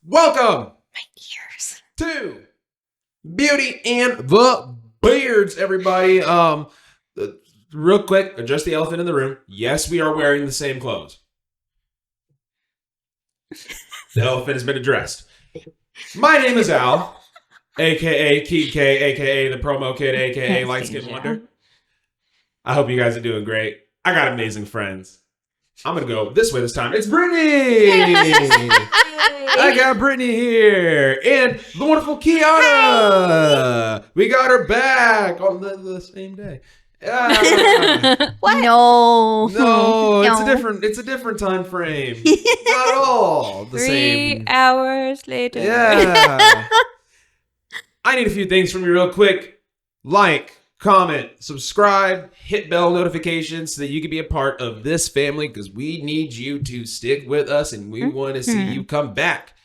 Welcome My ears. to Beauty and the Beards, everybody. Real quick, address the elephant in the room. Yes, we are wearing the same clothes. The elephant has been addressed. My name is Al, aka Key K, aka the promo kid, aka Light Skin Wonder. I hope you guys are doing great. I got amazing friends. I'm gonna go this way this time. It's Brittany! I got Brittany here. And the wonderful Kiana. We got her back on the same day. What? No, it's a different time frame. Not at all the same. 3 hours later. Yeah. I need a few things from you real quick. Like, comment, subscribe, hit bell notifications so that you can be a part of this family because we need you to stick with us and we want to see you come back.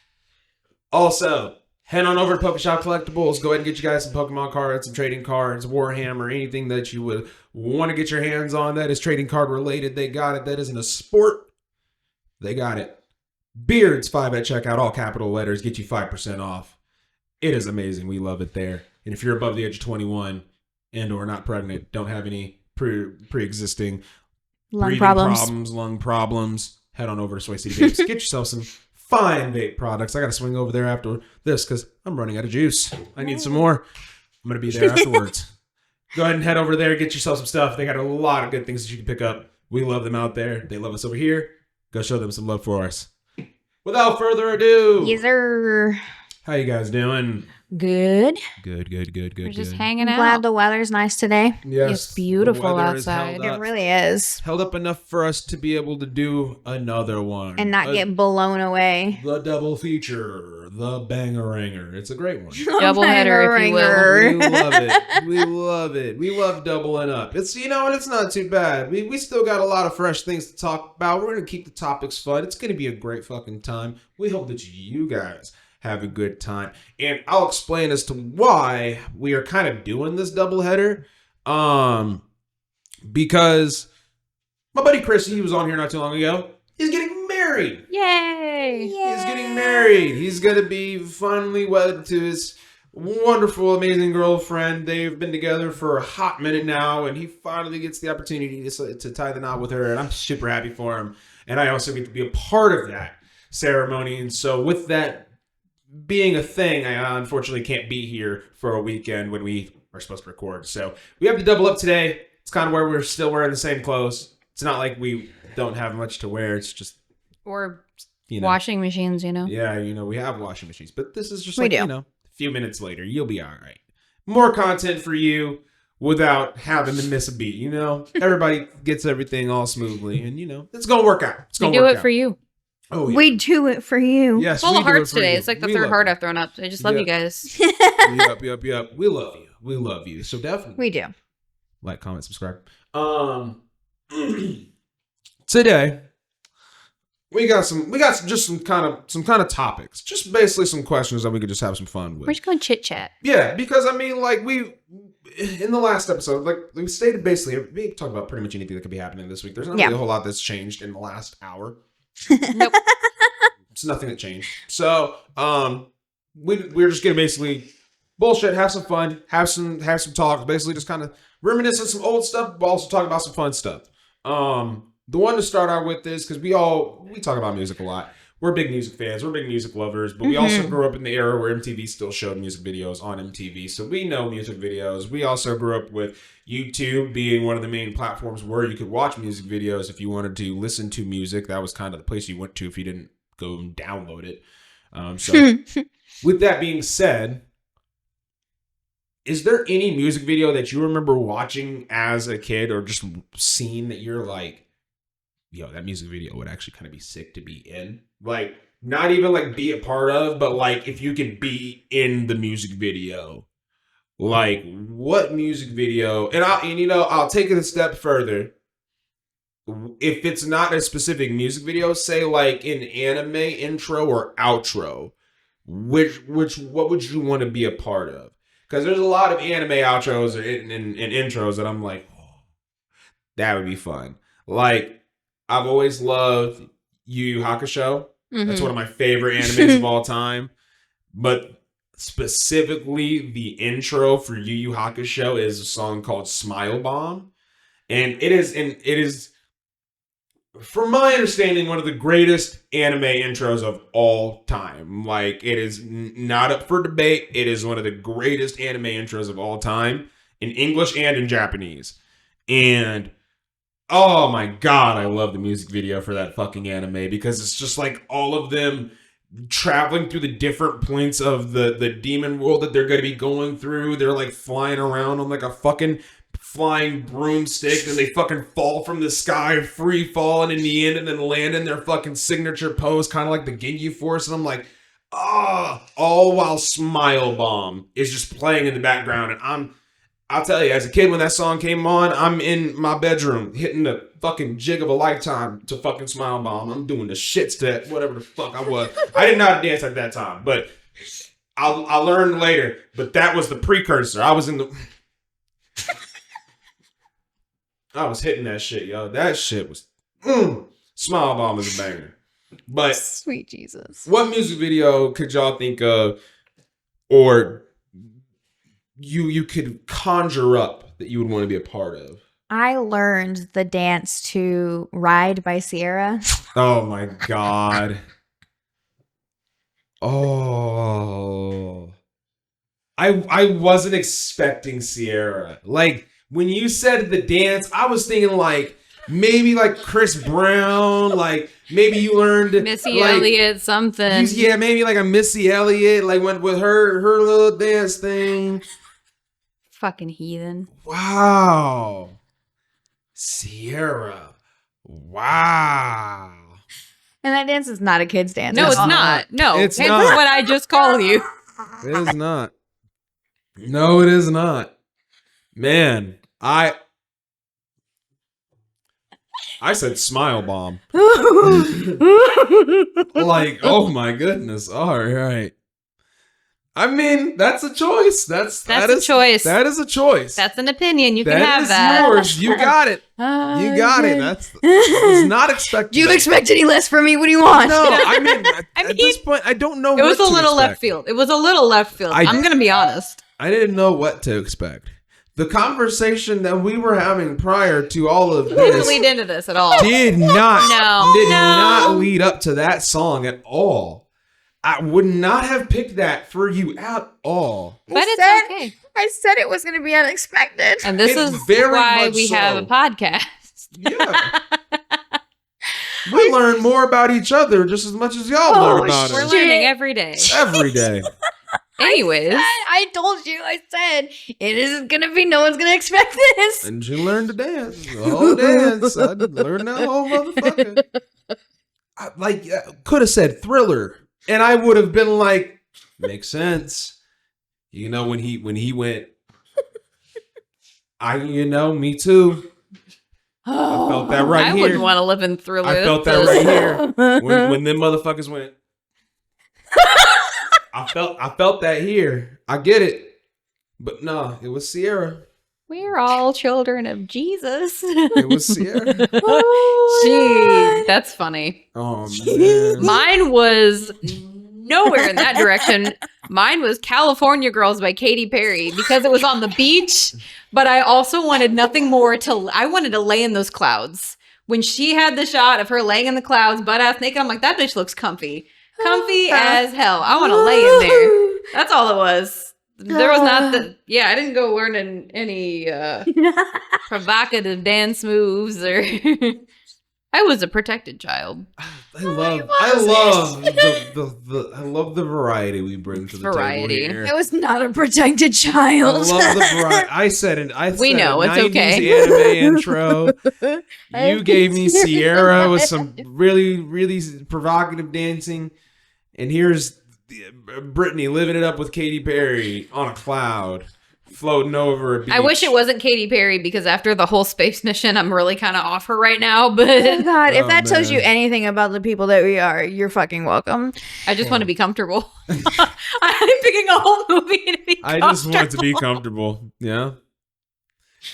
Also, head on over to Poke Shop Collectibles. Go ahead and get you guys some Pokemon cards, some trading cards, Warhammer, anything that you would want to get your hands on that is trading card related. They got it. That isn't a sport. They got it. Beards 5 at checkout, all capital letters, get you 5% off. It is amazing. We love it there. And if you're above the age of 21 and or not pregnant, don't have any pre-existing lung problems, head on over to Soy City Vapes. Get yourself some fine vape products. I got to swing over there after this because I'm running out of juice. I need some more. I'm going to be there afterwards. Go ahead and head over there. Get yourself some stuff. They got a lot of good things that you can pick up. We love them out there. They love us over here. Go show them some love for us. Without further ado. yes, sir. How you guys doing? Good. Good. We're just good. hanging I'm out. glad the weather's nice today. Yes, It's beautiful the weather is outside. held It up. really is. Held up enough for us to be able to do another one. And not get blown away. the double feature, the bangeranger. It's a great one. Double header, if you will. We love it. We love it. We love doubling up. It's it's not too bad. We still got a lot of fresh things to talk about. We're gonna keep the topics fun. It's gonna be a great fucking time. We hope that you guys have a good time. And I'll explain as to why we are kind of doing this doubleheader. Because my buddy Chris, he was on here not too long ago. He's getting married. Yay! He's getting married. He's going to be finally wedded to his wonderful, amazing girlfriend. They've been together for a hot minute now, and he finally gets the opportunity to tie the knot with her, and I'm super happy for him. And I also get to be a part of that ceremony. And so with that being a thing, I unfortunately can't be here for a weekend when we are supposed to record. So we have to double up today. It's kind of where we're still wearing the same clothes. It's not like we don't have much to wear. It's just... Or washing machines, Yeah, we have washing machines. But this is just We like, do. a few minutes later. You'll be all right. More content for you without having to miss a beat, Everybody gets everything all smoothly. And, it's going to work out. It's We going to do work it out. for you. Oh, yeah. We do it for you. Yes, Full we of do it hearts for today. you. It's like the We third love heart you. I've thrown up. I just love you guys. Yep. We love you. We love you. So definitely We do. like, comment, subscribe. Today we got some kind of topics. Just basically some questions that we could just have some fun with. We're just going chit chat. Yeah, because we in the last episode, we stated basically we talked about pretty much anything that could be happening this week. There's not really a whole lot that's changed in the last hour. Nope. It's nothing that changed. So, we're just gonna basically bullshit, have some fun, have some talk, basically just kind of reminisce on some old stuff, but also talk about some fun stuff. The one to start out with is because we talk about music a lot. We're big music fans, we're big music lovers, but we also grew up in the era where MTV still showed music videos on MTV, so we know music videos. We also grew up with YouTube being one of the main platforms where you could watch music videos if you wanted to listen to music. That was kind of the place you went to if you didn't go and download it. So with that being said, is there any music video that you remember watching as a kid or just seeing that you're like, yo, that music video would actually kind of be sick to be in? Like, not even like be a part of, but like if you could be in the music video, like what music video? And I'll take it a step further. If it's not a specific music video, say like an anime intro or outro, what would you want to be a part of? Because there's a lot of anime outros and intros that I'm like, oh, that would be fun. Like, I've always loved Yu Yu Hakusho. That's one of my favorite animes of all time. But specifically, the intro for Yu Yu Hakusho is a song called Smile Bomb. And it is, from my understanding, one of the greatest anime intros of all time. Like, it is not up for debate. It is one of the greatest anime intros of all time in English and in Japanese. And oh my God, I love the music video for that fucking anime because it's just like all of them traveling through the different points of the demon world that they're going to be going through. They're like flying around on like a fucking flying broomstick, and they fucking fall from the sky, free fall, and in the end, and then land in their fucking signature pose, kind of like the Ginyu Force. And I'm like, all while Smile Bomb is just playing in the background. And I'll tell you, as a kid, when that song came on, I'm in my bedroom hitting the fucking jig of a lifetime to fucking Smile Bomb. I'm doing the shit step, whatever the fuck I was. I didn't know how to dance at that time, but I learned later. But that was the precursor. I was hitting that shit, yo. That shit was Smile Bomb is a banger. But Sweet Jesus. what music video could y'all think of, or you could conjure up that you would want to be a part of? I learned the dance to Ride by Sierra. Oh my God. Oh. I wasn't expecting Sierra. Like, when you said the dance, I was thinking like maybe like Chris Brown, like maybe you learned Missy like, Elliott, something. Yeah, maybe like a Missy Elliott, like went with her little dance thing. Fucking heathen. Wow. Sierra. Wow. And that dance is not a kid's dance. No, at it's all. not. No, It's it's not. what I just called you. It is not. No, it is not. Man, I said Smile Bomb. Like, oh my goodness. All right. I mean, that's a choice. That's a choice. That is a choice. That's an opinion. You can have is that. yours. You got it. You got it. I was not expecting. Do you that. expect any less from me? What do you want? No, I mean, I at this mean, point, I don't know. It was what a to little expect. left field. It was a little left field. I- I'm going to be honest. I didn't know what to expect. The conversation that we were having prior to all of Didn't this lead into this at all. did not No. not lead up to that song at all. I would not have picked that for you at all. But it's said- okay. I said it was going to be unexpected. And this It's is very why much we have so. a podcast. Yeah. We learn more about each other just as much as y'all learn about We're us learning every day. every day. Anyways, I told you. I said it isn't going to be. No one's going to expect this. And she learned to dance. The whole dance. I learned that whole motherfucker. Could have said Thriller. And I would have been like, makes sense. You know, when he went, me too. I felt that right I here. wouldn't want to live in Thriller. I felt that right here. When them motherfuckers went. I felt that here. I get it. But no, it was Sierra. We're all children of Jesus. It was Sierra. Gee, that's funny. Oh man. Mine was nowhere in that direction. Mine was California Girls by Katy Perry because it was on the beach, but I also wanted nothing more I wanted to lay in those clouds. When she had the shot of her laying in the clouds, butt ass naked, I'm like, that bitch looks comfy. Comfy as hell. I want to lay in there. That's all it was. There was not I didn't go learning any provocative dance moves or I was a protected child. I love the variety we bring to the Variety. table here. I was not a protected I child. love the variety. I said We know, a it's 90s okay. anime intro. You gave me Sierra with some really, really provocative dancing. And here's Brittany living it up with Katy Perry on a cloud, floating over a beach. I wish it wasn't Katy Perry because after the whole space mission, I'm really kind of off her right now. But Oh God, if Oh, that tells you man. anything about the people that we are, you're fucking welcome. I just want to be comfortable. I'm picking a whole movie to be I comfortable. just want to be comfortable. Yeah.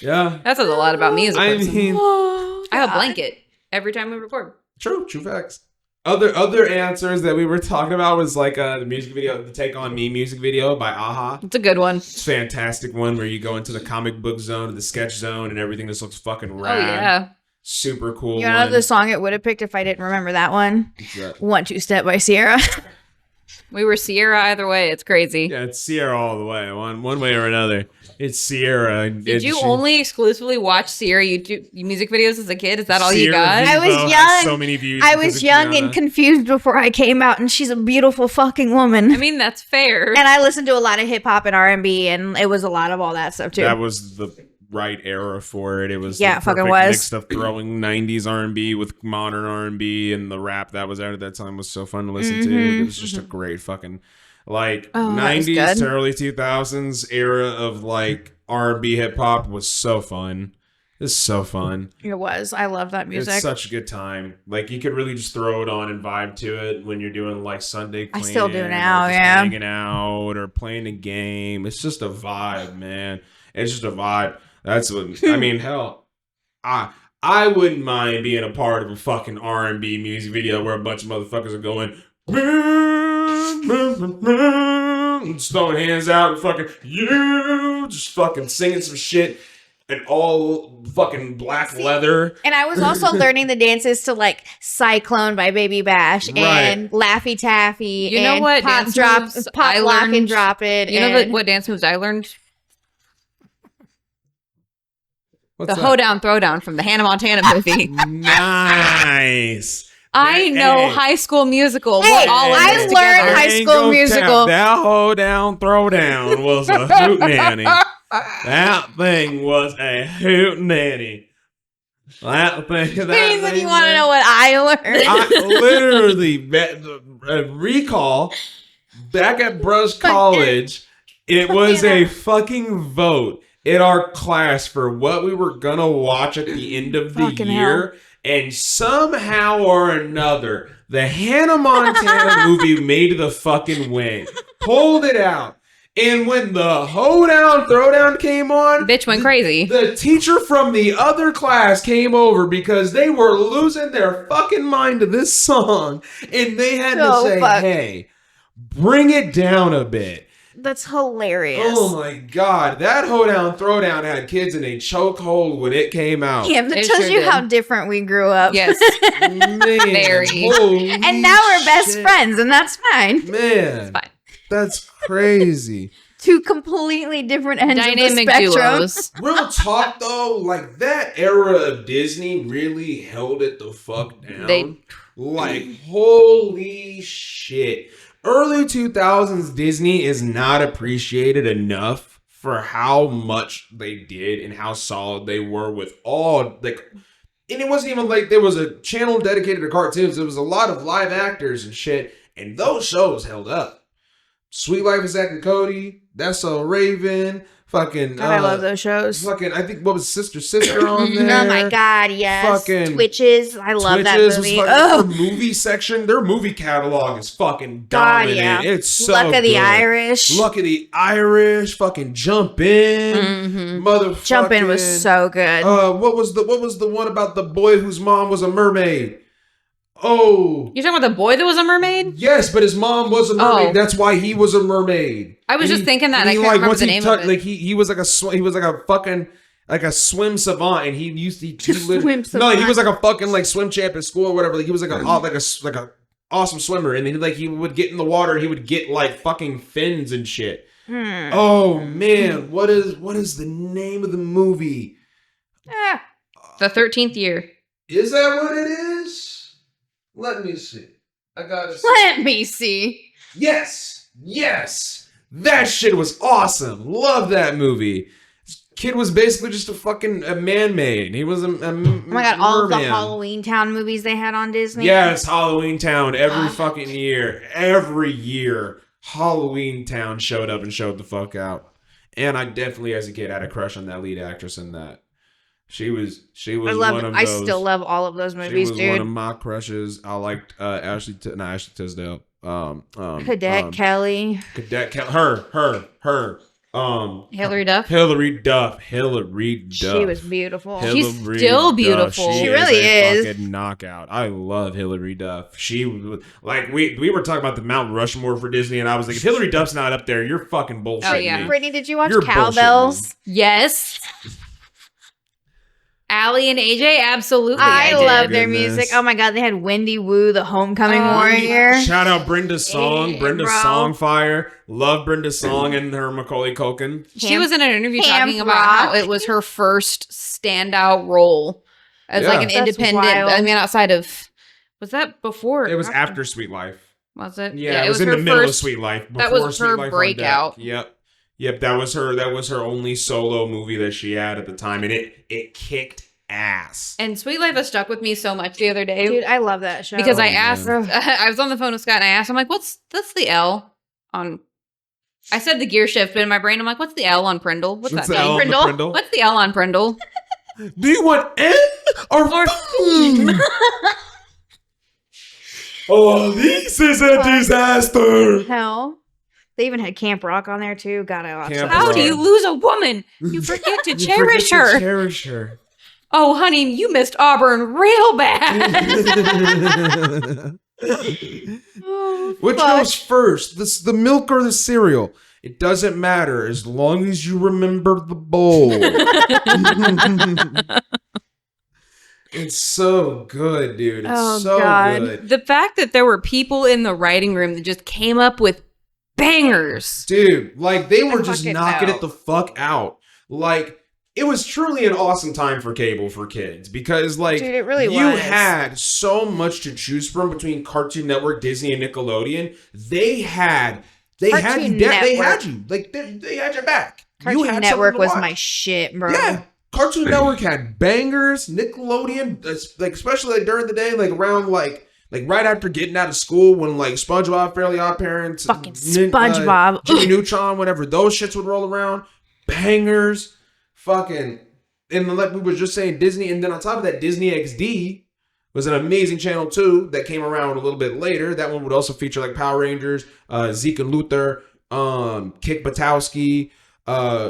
Yeah. That says a lot about me as a I person. mean, I have a blanket every time we record. true facts. Other answers that we were talking about was like the music video, the Take On Me music video by Aha. It's a good one. It's a fantastic one where you go into the comic book zone, the sketch zone, and everything just looks fucking rad. Oh, yeah. Super cool. You know the song it would have picked if I didn't remember that one? Exactly. 1 2 Step by Sierra. We were Sierra either way. It's crazy. Yeah, it's Sierra all the way. One way or another. It's Sierra. Did you only exclusively watch Sierra YouTube music videos as a kid? Is that all you Sierra got? I was Vivo young. has so many views. I because was of young Kiana. and confused before I came out, and she's a beautiful fucking woman. I mean, that's fair. And I listened to a lot of hip hop and R&B, and it was a lot of all that stuff too. That was the right era for it. It was Yeah, the it fucking perfect was. mix of throwing 90s R&B with modern R&B, and the rap that was out at that time was so fun to listen to. It was just a great fucking like Oh, that was 90s good. to early 2000s era of like R&B hip hop was so fun. It's so fun. It was. I love that music. It's such a good time. Like you could really just throw it on and vibe to it when you're doing like Sunday I cleaning. still do or now, just yeah. hanging out or playing a game. It's just a vibe, man. It's just a vibe. That's what I mean. Hell, I wouldn't mind being a part of a fucking R&B music video where a bunch of motherfuckers are going, just throwing hands out and fucking just fucking singing some shit and all fucking black leather. And I was also learning the dances to like Cyclone by Baby Bash and Laffy Taffy. You know and what Pop dance Drop, moves Pop I Lock and learned? Drop It. You know and what dance moves I learned? What's The Hoedown Throwdown from the Hannah Montana movie. Nice. I know Hey. High School Musical. Hey, We're all in I this learned together. High Ain't School gonna Musical. cap. That hold down, throw down was a hoot nanny. That thing was a hoot nanny. That thing. Jason, you want to know what I learned? I literally recall back at Brush College. It was a fucking vote in our class for what we were gonna watch at the end of the Fucking year, and somehow or another, the Hannah Montana movie made the fucking win. Pulled it out. And when the Hoedown Throwdown came on, Bitch went crazy. the teacher from the other class came over because they were losing their fucking mind to this song. And they had to So say, fucked. hey, bring it down a bit. That's hilarious. Oh my God. That Hoedown Throwdown had kids in a chokehold when it came out. Damn, that It tells sure you did. how different we grew up. Yes. Man, Very. holy And now we're best shit. friends, and that's fine. Man, Fine. that's crazy. Two completely different ends Dynamic of the spectrum. duos. Real talk though, like that era of Disney really held it the fuck down. They- Like, holy shit. Early 2000s Disney is not appreciated enough for how much they did and how solid they were with all, like, and it wasn't even like there was a channel dedicated to cartoons. There was a lot of live actors and shit, and those shows held up. Sweet Life of Zack and Cody, That's So Raven, fucking God, I love those shows. fucking, I think, what was Sister on there? Oh my God, yes. Fucking Twitches. I love that Twitches movie. was fucking, Oh, their movie section, their movie catalog is fucking God, dominant. yeah. It's so Luck of the good. Irish. Luck of the Irish, fucking Jump In, motherfucking. Jump In was so good. What was the one about the boy whose mom was a mermaid? Oh, You're talking about the boy that was a mermaid? yes, but his mom was a mermaid. Oh. That's why he was a mermaid. I was And just thinking that. I can't like, remember once the he name tucked- of it. Like he was like he was like a fucking like a swim savant, and he Swim no, he savant. was like a fucking like swim champ at school or whatever. Like he was like a awesome swimmer, and then like he would get in the water, and he would get like fucking fins and shit. Oh man, what is the name of the movie? Ah, The 13th year. Is that what it is? Let me see. I gotta see. let me see. Yes, that shit was awesome. Love that movie. This kid was basically just a man-made. He was a Oh my God, all of the merman. Halloween Town movies they had on Disney. Yes, Halloween Town every fucking year. Every year, Halloween Town showed up and showed the fuck out. And I definitely, as a kid, had a crush on that lead actress in that. She was I one of those. I still love all of those She movies, was one of dude. my crushes. I liked Ashley Tisdale. Cadet Kelly. Cadet Kelly. Her. Hilary Duff. Hilary Duff. She was beautiful. She's still beautiful. She really is. Fucking knockout. I love Hilary Duff. She was like we were talking about the Mount Rushmore for Disney, and I was like, if Hilary Duff's not up there, you're fucking bullshitting Oh, yeah. me. Brittany, did you watch You're Cowbells? Yes. Allie and AJ, absolutely. I did. love their Goodness. music. Oh my god, they had Wendy Wu, the homecoming Oh, warrior. Shout out Brenda's song. Yeah, Brenda's bro. song fire. Love Brenda's song and her Macaulay Culkin. She was in an interview Camp talking about how Rock. it was her first standout role as like an Yeah. That's independent. wild. I mean, outside of, was that before? or It was after Sweet Life. Was it? Yeah, it was in the her middle of first- Sweet Life. that before was Sweet her Life on breakout. Deck. Yep. That was her only solo movie that she had at the time, and it kicked ass. And Sweet Life has stuck with me so much the other day Dude, I love that show. because I Oh, asked, man. I was on the phone with Scott and I asked him like, that's the L on? I said the gear shift, but in my brain I'm like, what's the L on Prindle? What's What's that the L mean? on the Prindle? Prindle? What's the L on Prindle? Do you want N or boom? Oh, this is a disaster. Hell. They even had Camp Rock on there too. God, I watched Camp that. How Rock. do you lose a woman? You forget to You cherish forget to her. Cherish her. Oh, honey, you missed Auburn real bad. Oh, Which fuck. goes first? The milk or the cereal? It doesn't matter as long as you remember the bowl. It's so good, dude. It's Oh, so God. good. The fact that there were people in the writing room that just came up with bangers. Dude, like they were I just fucking knocking know. it the fuck out. Like it was truly an awesome time for cable for kids because like Dude, it really you was. had so much to choose from between Cartoon Network, Disney, and Nickelodeon. They had you. Cartoon They Network. had you. Like they had your back. You Cartoon had Network something to was watch. my shit, bro. Yeah. Cartoon Network had bangers. Nickelodeon, like especially like during the day, like around like right after getting out of school, when like SpongeBob, Fairly Odd Parents, Fucking SpongeBob. Jimmy Neutron, whatever those shits would roll around, bangers, fucking, and like we were just saying, Disney, and then on top of that, Disney XD was an amazing channel too that came around a little bit later. That one would also feature like Power Rangers, Zeke and Luther, Kick Buttowski.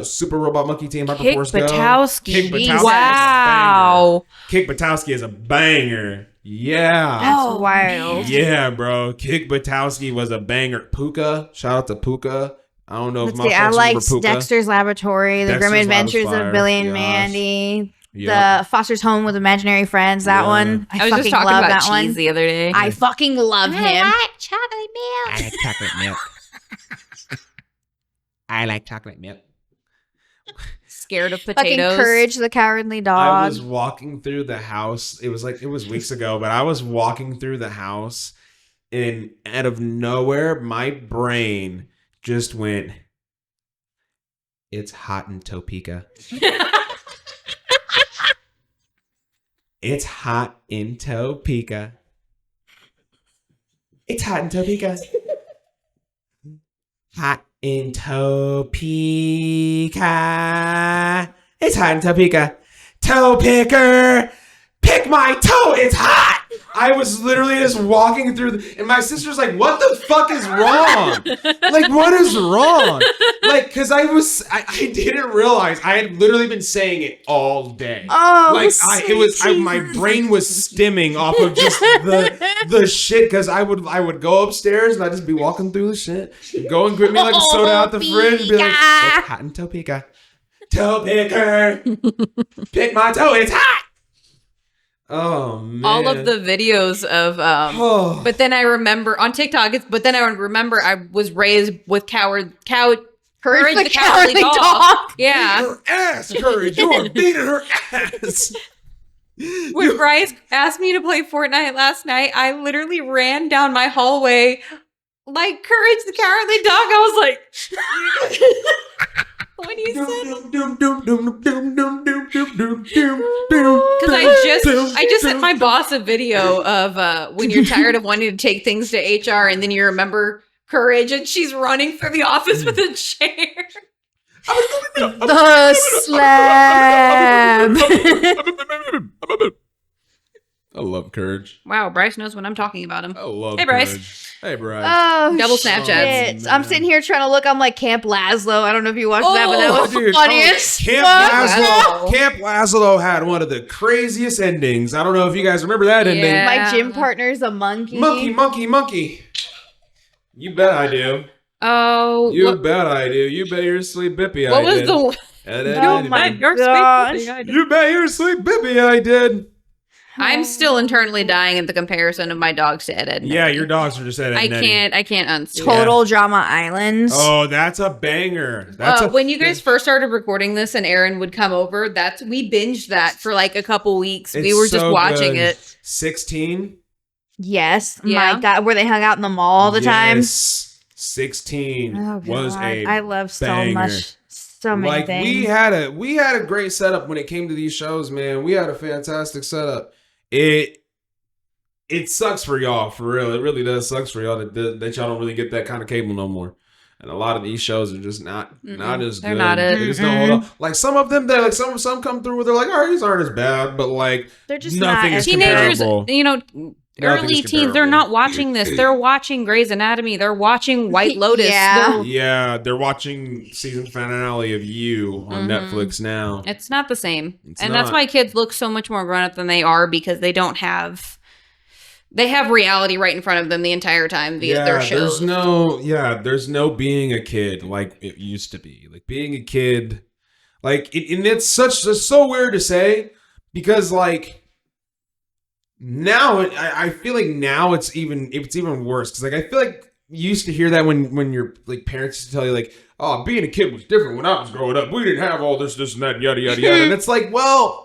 Super Robot Monkey Team, Kick Hyperforce Go. Buttowski. Kick Buttowski. Wow. Kick Buttowski is a banger. Yeah. That's wild. Yeah, bro. Kick Buttowski was a banger. Puka. Shout out to Puka. I don't know if Let's my see, I folks liked remember Puka. Dexter's Laboratory, The Grim Dexter's Lab was Adventures fire. of Billy and Yes. Mandy, Yeah. The Foster's Home with Imaginary Friends. That Yeah. one, I I was fucking just talking love about that cheese one. the other day. I fucking love him. chocolate milk. I like chocolate milk. I like chocolate milk. Scared of Fucking potatoes. Courage the Cowardly I Dog. was walking through the house. It was weeks ago, but I was walking through the house, and out of nowhere, my brain just went, "It's hot in Topeka. It's hot in Topeka. It's hot in Topeka. Hot in Topeka. It's hot in Topeka. Toe picker. Pick my toe. It's hot. I was literally just walking through and my sister's like, what the fuck is wrong? Like, what is wrong? Like, because I didn't realize I had literally been saying it all day. Oh, Like sweet my Jesus. brain was stimming off of just the shit because I would go upstairs and I'd just be walking through the shit, go and grab me like a soda out the fridge and be like, it's hot in Topeka. Toe picker, pick my toe, it's hot. Oh man. All of the videos of Oh. but then I remember on TikTok but then I remember I was raised with Courage the Cowardly Dog. Yeah. Her ass, Courage. You are beating her ass. When Bryce asked me to play Fortnite last night, I literally ran down my hallway like Courage the Cowardly Dog. I was like when you said because I just sent my boss a video of when you're tired of wanting to take things to HR and then you remember Courage and she's running through the office with a chair. The slab. I love Courage. Wow, Bryce knows when I'm talking about him. I love Hey, Bryce. Courage. Hey, Bryce. Oh, Double shit. Snapchats. I'm sitting here trying to look. I'm like Camp Laszlo. I don't know if you watched that, but that was dude, funny as Camp fuck. Laszlo. Camp Laszlo had one of the craziest endings. I don't know if you guys remember that ending. Yeah. My gym partner's a monkey. Monkey. You bet I do. Oh, You bet I do. You bet your sweet bippy what I was did. Oh my Your gosh. space- You bet your sweet bippy I did. I'm still internally dying at the comparison of my dogs to Ed, Ed. and Yeah, Eddie. your dogs are just at I can't unsee it. Total Drama Island. Oh, that's a banger. That's When you guys first started recording this and Aaron would come over, we binged that for like a couple weeks. We were just watching it. 16. Yes. Yeah. My God. Where they hung out in the mall all the time. 16 Oh, was God. a I love so banger. much. So many like things. we had a great setup when it came to these shows, man. We had a fantastic setup. It sucks for y'all, for real. It really does sucks for y'all that y'all don't really get that kind of cable no more. And a lot of these shows are just not as They're good. not it. They just don't hold up. Like some of them, they're like some come through where they're like, all right, these aren't as bad, but like They're just nothing not is as Teenagers, comparable. early is teens, they're comparable. not watching this. They're watching Grey's Anatomy. They're watching White Lotus. Yeah. They're- Yeah, they're watching season finale of You on Netflix now. It's not the same. It's And that's not. why kids look so much more grown up than they are, because they have reality right in front of them the entire time via their shows. There's no being a kid like it used to be. Like being a kid, like and it's so weird to say because like now I feel like now it's even worse because like I feel like you used to hear that when your like parents used to tell you like, oh, being a kid was different when I was growing up. We didn't have all this and that yada yada yada, and it's like, well.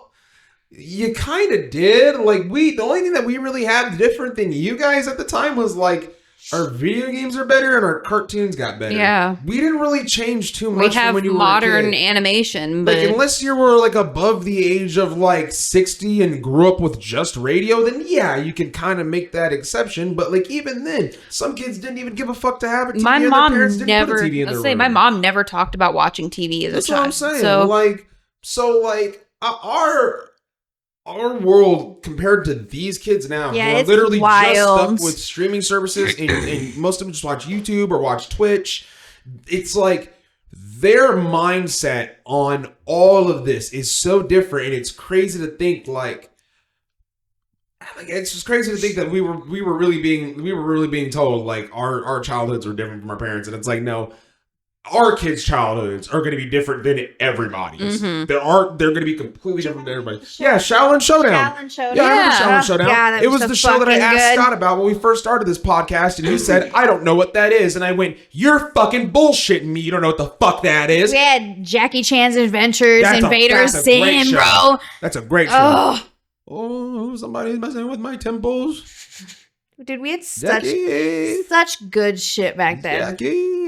You kind of did. Like the only thing that we really had different than you guys at the time was like our video games are better and our cartoons got better. Yeah. We didn't really change too much. We have from when you modern were a kid. animation, but Like unless you were like above the age of like 60 and grew up with just radio, then yeah, you can kind of make that exception. But like even then, some kids didn't even give a fuck to have a TV. my and their mom parents didn't never. put a TV in Let's their say room. my mom never talked about watching TV as That's a what child. I'm saying. So Our world compared to these kids now, Yeah, who are it's literally just wild. stuck with streaming services, and most of them just watch YouTube or watch Twitch. It's like their mindset on all of this is so different, and it's crazy to think like it's just crazy to think that we were really being told like our childhoods were different from our parents, and it's like no. Our kids' childhoods are going to be different than everybody's. Mhm. They're going to be completely different than everybody. Yeah, Shaolin Showdown. Shaolin Showdown. Yeah, I remember Yeah. Shaolin Showdown. Yeah, that it was was so the show that I fucking asked good. Scott about when we first started this podcast, and he said, I don't know what that is. And I went, you're fucking bullshitting me. You don't know what the fuck that is. We had Jackie Chan's Adventures, That's a Invader great Sim, show. bro. That's a great show. Oh, Oh, somebody's messing with my temples. dude, we had Jackie. such good shit back then. Jackie.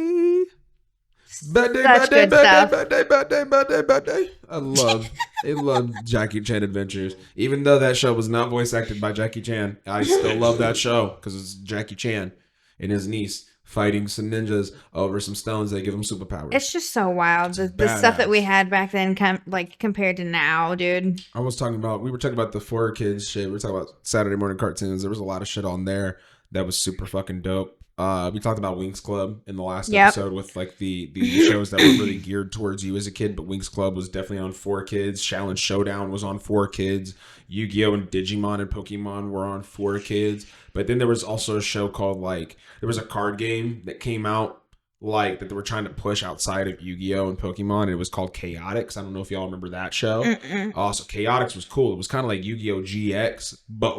Bad day, Such bad day, good bad stuff. day, bad day, bad day, bad day, bad day. I love Jackie Chan Adventures. Even though that show was not voice acted by Jackie Chan, I still love that show because it's Jackie Chan and his niece fighting some ninjas over some stones that give them superpowers. It's just so wild. The badass. stuff that we had back then, compared to now, dude. we were talking about the 4Kids shit. We were talking about Saturday morning cartoons. There was a lot of shit on there that was super fucking dope. We talked about Winx Club in the last episode with like the shows that were really geared towards you as a kid, but Winx Club was definitely on 4Kids. Shaolin Showdown was on 4Kids. Yu-Gi-Oh! And Digimon and Pokemon were on 4Kids. But then there was also a show called there was a card game that came out that they were trying to push outside of Yu-Gi-Oh! And Pokemon. And it was called Chaotix. I don't know if y'all remember that show. So Chaotix was cool. It was kind of like Yu-Gi-Oh! GX, but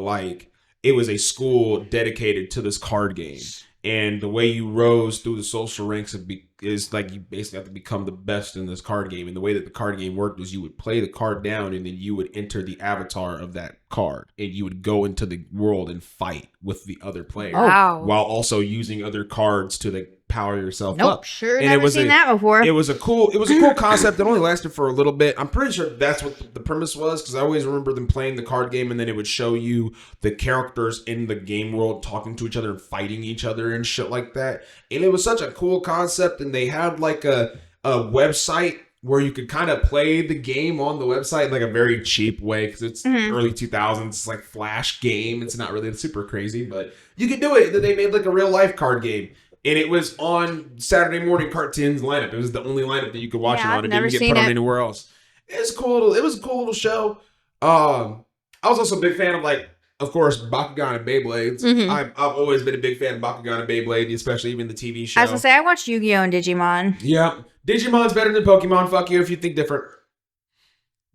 it was a school dedicated to this card game. And the way you rose through the social ranks is like you basically have to become the best in this card game. And the way that the card game worked was you would play the card down and then you would enter the avatar of that card. And you would go into the world and fight with the other player. Wow. While also using other cards to power yourself Nope, up. sure, And never seen that before. It was a cool concept that only lasted for a little bit. I'm pretty sure that's what the premise was because I always remember them playing the card game and then it would show you the characters in the game world talking to each other and fighting each other and shit like that. And it was such a cool concept, and they had a website where you could kind of play the game on the website in like a very cheap way because it's early 2000s. It's like Flash game. It's not really super crazy, but you could do it. Then they made like a real life card game. And it was on Saturday morning cartoons lineup. It was the only lineup that you could watch it on. It didn't get put on anywhere else. It was cool. It was a cool little show. I was also a big fan of like, of course, Bakugan and Beyblades. I've always been a big fan of Bakugan and Beyblade, especially even the TV show. I was gonna say I watched Yu-Gi-Oh and Digimon. Yeah, Digimon's better than Pokemon. Fuck you if you think different.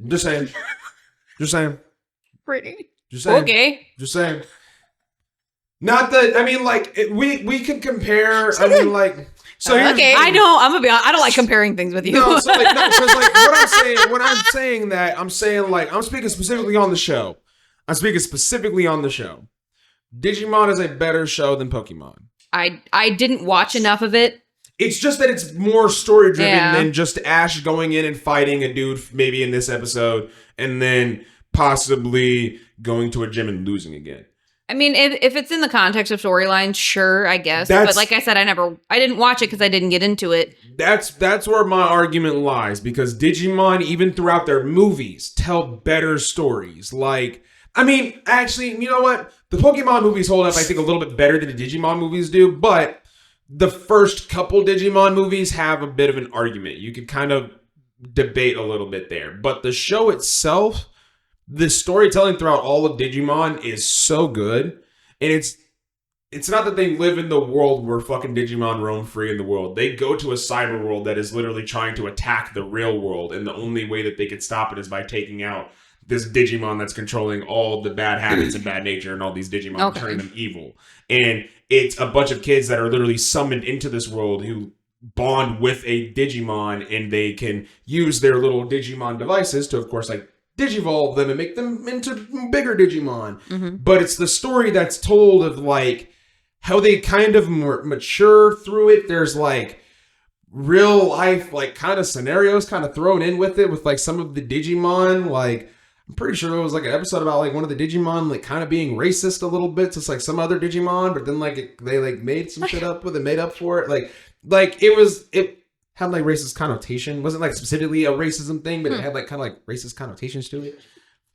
Just saying. Just saying. Pretty. Just saying. Okay. Just saying. Not that I mean, like we can compare. I mean, like so. Okay, I know. I'm gonna be honest. I don't like comparing things with you. No, so like, no, because like when I'm saying that, I'm saying like I'm speaking specifically on the show. I'm speaking specifically on the show. Digimon is a better show than Pokemon. I didn't watch enough of it. It's just that it's more story driven than just Ash going in and fighting a dude maybe in this episode and then possibly going to a gym and losing again. I mean, if it's in the context of storyline, sure, I guess. But like I said, I didn't watch it because I didn't get into it. That's where my argument lies, because Digimon, even throughout their movies, tell better stories. Like, I mean, actually, you know what? The Pokemon movies hold up, I think, a little bit better than the Digimon movies do, but the first couple Digimon movies have a bit of an argument. You could kind of debate a little bit there. But the show itself, the storytelling throughout all of Digimon is so good. And it's not that they live in the world where fucking Digimon roam free in the world. They go to a cyber world that is literally trying to attack the real world. And the only way that they can stop it is by taking out this Digimon that's controlling all the bad habits and bad nature and all these Digimon, turning them evil. And it's a bunch of kids that are literally summoned into this world who bond with a Digimon, and they can use their little Digimon devices to, of course, like, digivolve them and make them into bigger Digimon. But it's the story that's told of like how they kind of mature through it. There's like real life like kind of scenarios kind of thrown in with it, with like some of the Digimon. Like I'm pretty sure there was like an episode about like one of the Digimon like kind of being racist a little bit to like some other Digimon, but then like they like made some shit up with it, made up for it. Like it had like racist connotation. It wasn't like specifically a racism thing, but it had like kind of like racist connotations to it.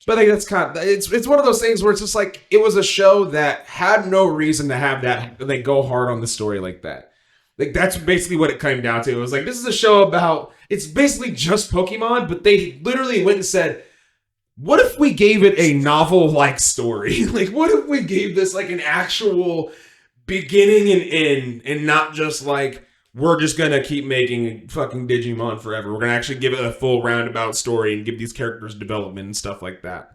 But like that's kind of, it's one of those things where it's just like it was a show that had no reason to have that like go hard on the story like that. Like that's basically what it came down to. It was like, this is a show about, it's basically just Pokemon, but they literally went and said, what if we gave it a novel like story? Like what if we gave this like an actual beginning and end, and not just like, we're just going to keep making fucking Digimon forever. We're going to actually give it a full roundabout story and give these characters development and stuff like that.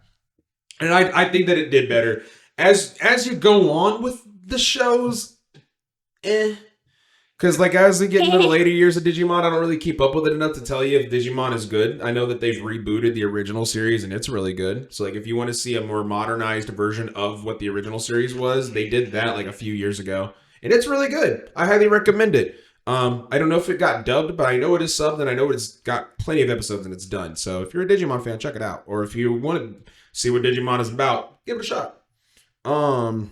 And I think that it did better. As you go on with the shows, because like as we get into the later years of Digimon, I don't really keep up with it enough to tell you if Digimon is good. I know that they've rebooted the original series and it's really good. So like if you want to see a more modernized version of what the original series was, they did that like a few years ago. And it's really good. I highly recommend it. I don't know if it got dubbed, but I know it is subbed, and I know it's got plenty of episodes and it's done. So if you're a Digimon fan, check it out. Or if you want to see what Digimon is about, give it a shot. But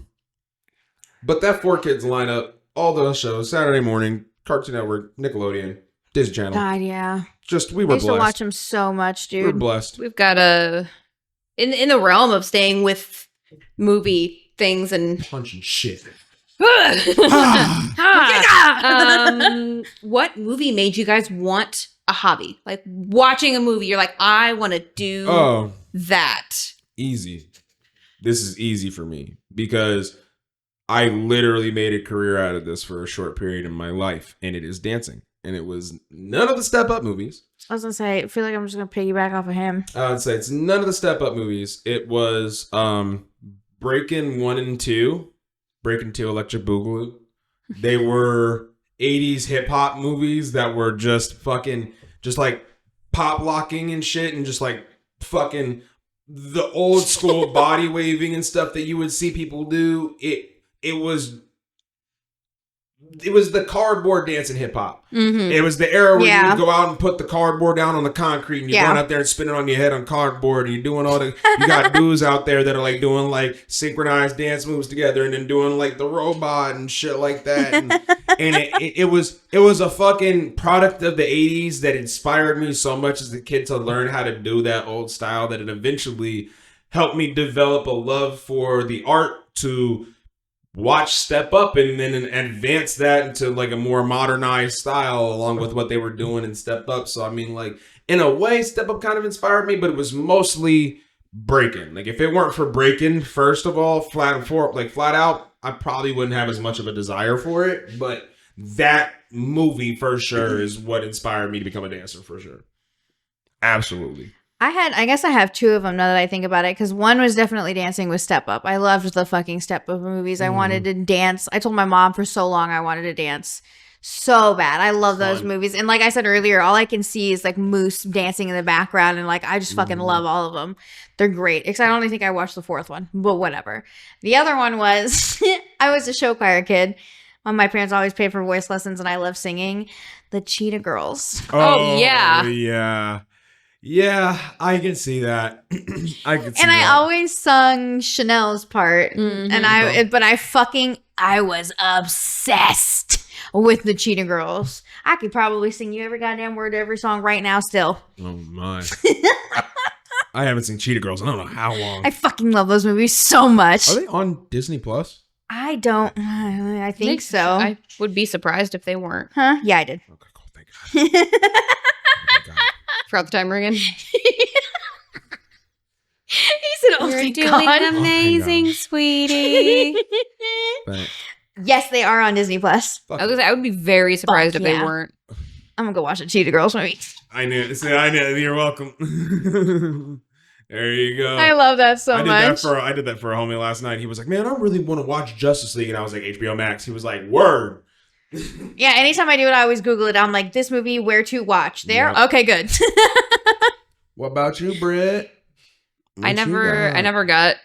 that 4Kids lineup, all those shows, Saturday morning, Cartoon Network, Nickelodeon, Disney Channel. God, yeah. Just, we were blessed. I used to watch them so much, dude. We're blessed. We've got in the realm of staying with movie things and punching shit. What movie made you guys want a hobby? Like watching a movie, you're like, I want to do that. Easy. This is easy for me because I literally made a career out of this for a short period in my life, and it is dancing. And it was none of the Step Up movies. I was gonna say, I feel like I'm just gonna piggyback off of him. I would say it's none of the Step Up movies. It was Breakin' 1 and 2. Breakin' 2, Electric Boogaloo. They were 80s hip hop movies that were just fucking, just like pop locking and shit, and just like fucking the old school body waving and stuff that you would see people do. It was it was the cardboard dance in hip hop. Mm-hmm. It was the era where Yeah. you would go out and put the cardboard down on the concrete and you're going out there and spinning on your head on cardboard and you're doing all the, you got dudes out there that are like doing like synchronized dance moves together and then doing like the robot and shit like that. And it was a fucking product of the 80s that inspired me so much as a kid to learn how to do that old style that it eventually helped me develop a love for the art to watch Step Up and then advance that into like a more modernized style along with what they were doing in Step Up. So I mean, like in a way, Step Up kind of inspired me, but it was mostly breaking. Like if it weren't for breaking, first of all, flat out, I probably wouldn't have as much of a desire for it. But that movie for sure is what inspired me to become a dancer for sure. Absolutely. I guess I have two of them now that I think about it, because one was definitely Dancing with Step Up. I loved the fucking Step Up movies. I wanted to dance. I told my mom for so long I wanted to dance so bad. I love those movies. And like I said earlier, all I can see is like Moose dancing in the background, and like I just fucking love all of them. They're great. Except I only think I watched the fourth one, but whatever. The other one was I was a show choir kid. My parents always paid for voice lessons, and I love singing. The Cheetah Girls. Oh, yeah. Yeah. Yeah, I can see that. I can see And that. I always sung Chanel's part, and I was obsessed with the Cheetah Girls. I could probably sing you every goddamn word to every song right now still. Oh my. I haven't seen Cheetah Girls. I don't know how long. I fucking love those movies so much. Are they on Disney Plus? I don't. I think so. I would be surprised if they weren't. Huh? Yeah, I did. Okay, cool. Thank God. Thank God. Forgot the timer again. He said, "Oh, You're thank doing God." amazing, God. sweetie. But Yes, they are on Disney Plus. fuck I was gonna say, I would be very surprised Fuck if they yeah. weren't. I'm gonna go watch a Cheetah Girls movie. I knew. See, I knew. You're welcome. There you go. I love that so I much. did that for a homie last night. He was like, "Man, I really want to watch Justice League," and I was like, "HBO Max." He was like, "Word." Yeah, anytime I do it, I always Google it. I'm like, this movie, where to watch? There? Yep. Okay, good. What about you, Britt? I never got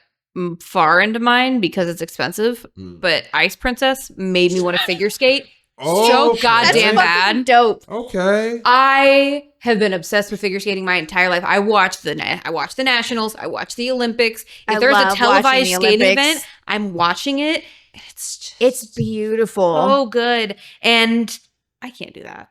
far into mine because it's expensive. But Ice Princess made me want to figure skate. Oh, so okay. goddamn That's bad. fucking dope. Okay. I have been obsessed with figure skating my entire life. I watch the Nationals. I watch the Olympics. If I there's love a televised watching the skating Olympics. event, I'm watching it. It's It's beautiful. so good. And I can't do that.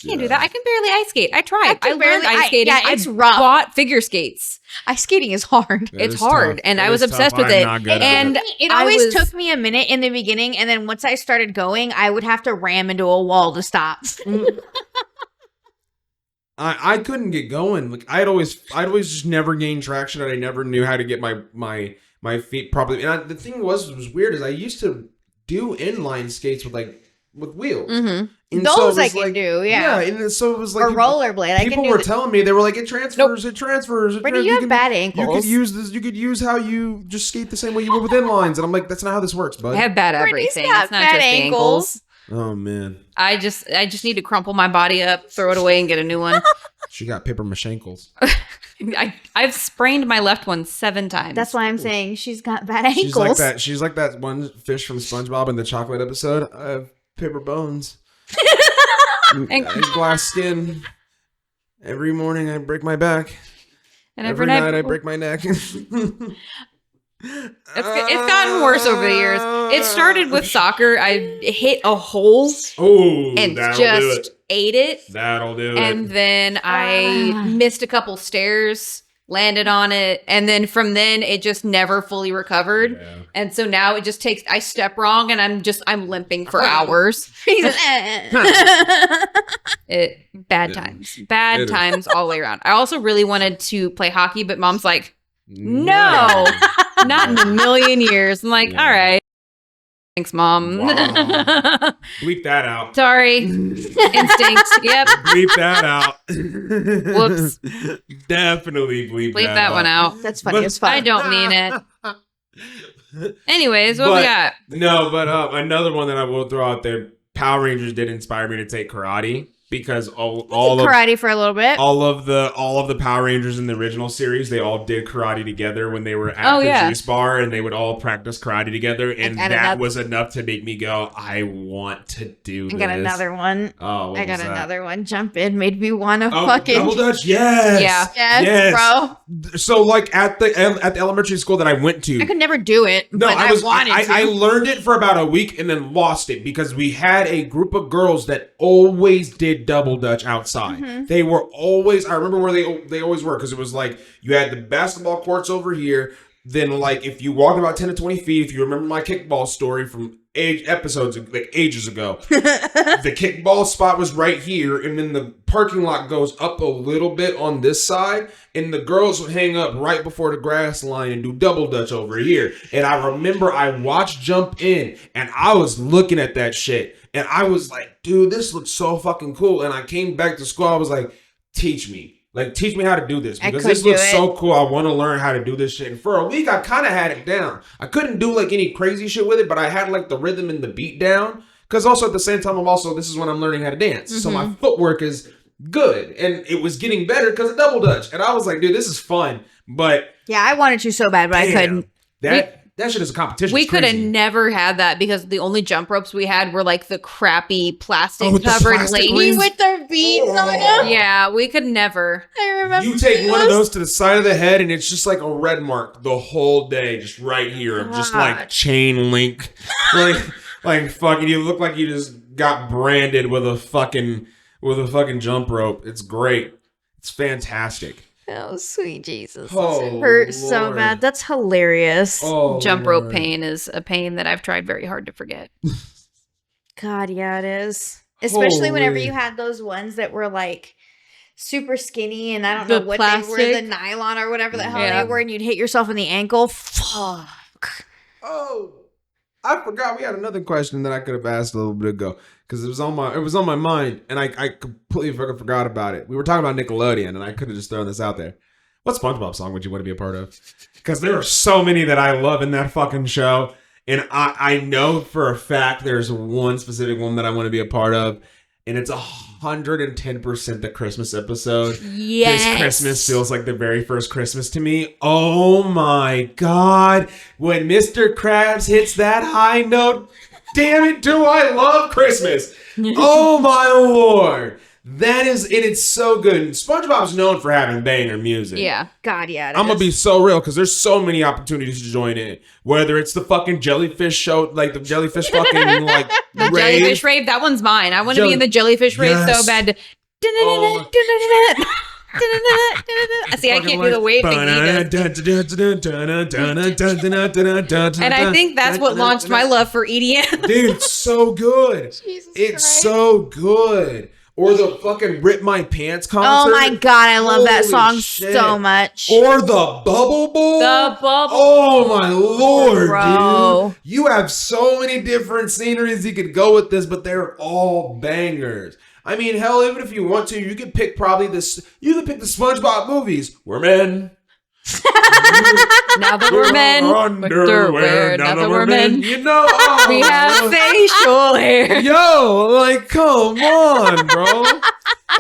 I can't do that. I can barely ice skate. I tried. I learned ice skating. Yeah, it's I rough. bought figure skates. Ice skating is hard. That It's is hard, tough. and That I was is obsessed tough. with I'm it. not good at And It I always was- took me a minute in the beginning, and then once I started going, I would have to ram into a wall to stop. I couldn't get going. Like I'd always just never gained traction, and I never knew how to get my feet properly. And the thing was weird is I used to do inline skates with wheels. Mm-hmm. And so it Those I was can do, yeah. and so it was like Or rollerblade. I can people do were telling me, they were like, it transfers. Brittany, you have bad ankles. You could use this. You could use how you just skate the same way you would with inlines. And I'm like, that's not how this works, bud. I have bad Brittany's everything. got It's not bad just the ankles. Oh man, I just need to crumple my body up, throw it away, and get a new one. she got paper mache ankles. I've sprained my left one 7 times. That's why I'm saying she's got bad ankles. She's like that one fish from SpongeBob in the chocolate episode. I have paper bones. And- Glass skin. Every morning I break my back. and Every night I break my neck. It's gotten worse over the years. It started with soccer. I hit a hole Oh, and that'll just do it. ate it. That'll do And it. then I missed a couple stairs, landed on it, and then from then it just never fully recovered. Yeah. And so now it just takes, I step wrong and I'm limping for hours. He's Bad times all the way around. I also really wanted to play hockey, but mom's like, no, not in a million years. I'm like, Yeah. all right. Thanks, mom. Wow. Bleep that out. Sorry. Instinct. Yep. Bleep that out. Whoops. Definitely bleep Bleep that one out. That's funny as fuck. I don't mean it. Anyways, what we got? No, but another one that I will throw out there. Power Rangers did inspire me to take karate. because all of karate for a little bit. all of the Power Rangers in the original series, they all did karate together when they were at the juice bar, and they would all practice karate together, and that was enough to make me go, I want to do this. I got another one. Oh, I got another one. Jump in made me want to fucking double dutch. Yes. Yes, bro. So like at the elementary school that I went to, I could never do it, but I wanted to. I learned it for about a week and then lost it because we had a group of girls that always did double dutch outside. Mm-hmm. They were always, I remember where they always were, because it was like you had the basketball courts over here. Then like if you walked about 10 to 20 feet, if you remember my kickball story from episodes like ages ago, the kickball spot was right here, and then the parking lot goes up a little bit on this side, and the girls would hang up right before the grass line and do double dutch over here. And I remember I watched Jump In, and I was looking at that shit, and I was like, dude, this looks so fucking cool. And I came back to school, I was like, teach me. Like, teach me how to do this, because this looks so cool. I want to learn how to do this shit. And for a week, I kind of had it down. I couldn't do like any crazy shit with it, but I had like the rhythm and the beat down. Because also at the same time, this is when I'm learning how to dance. So my footwork is good. And it was getting better because of double dutch. And I was like, dude, this is fun. But yeah, I wanted to so bad, but I couldn't. That shit is a competition. We could have never had that because the only jump ropes we had were like the crappy plastic covered ladies with their beads on them. Yeah, we could never. I remember. You take one of those to the side of the head, and it's just like a red mark the whole day, just right here, of just like chain link, like fucking. You look like you just got branded with a fucking jump rope. It's great. It's fantastic. Oh, sweet Jesus. Oh, it hurt so bad. That's hilarious. Oh, Jump rope pain is a pain that I've tried very hard to forget. God, yeah, it is. Especially whenever you had those ones that were like super skinny, and I don't know what they were, the nylon or whatever the hell they were, and you'd hit yourself in the ankle. Fuck. Oh, I forgot we had another question that I could have asked a little bit ago, because it was on my mind, and I completely forgot about it. We were talking about Nickelodeon, and I could have just thrown this out there. What SpongeBob song would you want to be a part of? Because there are so many that I love in that fucking show, and I know for a fact there's one specific one that I want to be a part of, and it's 110% the Christmas episode. Yes. This Christmas feels like the very first Christmas to me. Oh my God. When Mr. Krabs hits that high note, damn it, do I love Christmas. Oh my Lord. That is, and it's so good. And SpongeBob's known for having banger music. Yeah. God, yeah. I'm gonna be so real, because there's so many opportunities to join in. Whether it's the fucking jellyfish show, like the jellyfish fucking like the rave. Jellyfish rave, that one's mine. I want to be in the jellyfish rave so bad. See, I can't do the wave thing either. And I think that's what launched my love for EDM. Dude, it's so good. It's so good. Or the fucking Rip My Pants concert. Oh my God, I love that song shit. so much. Or the Bubble Bowl. The Bubble Oh my Lord, bro. dude. You have so many different sceneries you could go with this, but they're all bangers. I mean, hell, even if you want to, you could pick you could pick the SpongeBob movies. We're men. Now that we're men, underwear. Now that we're men, you know, we have facial hair. Yo, like, come on, bro.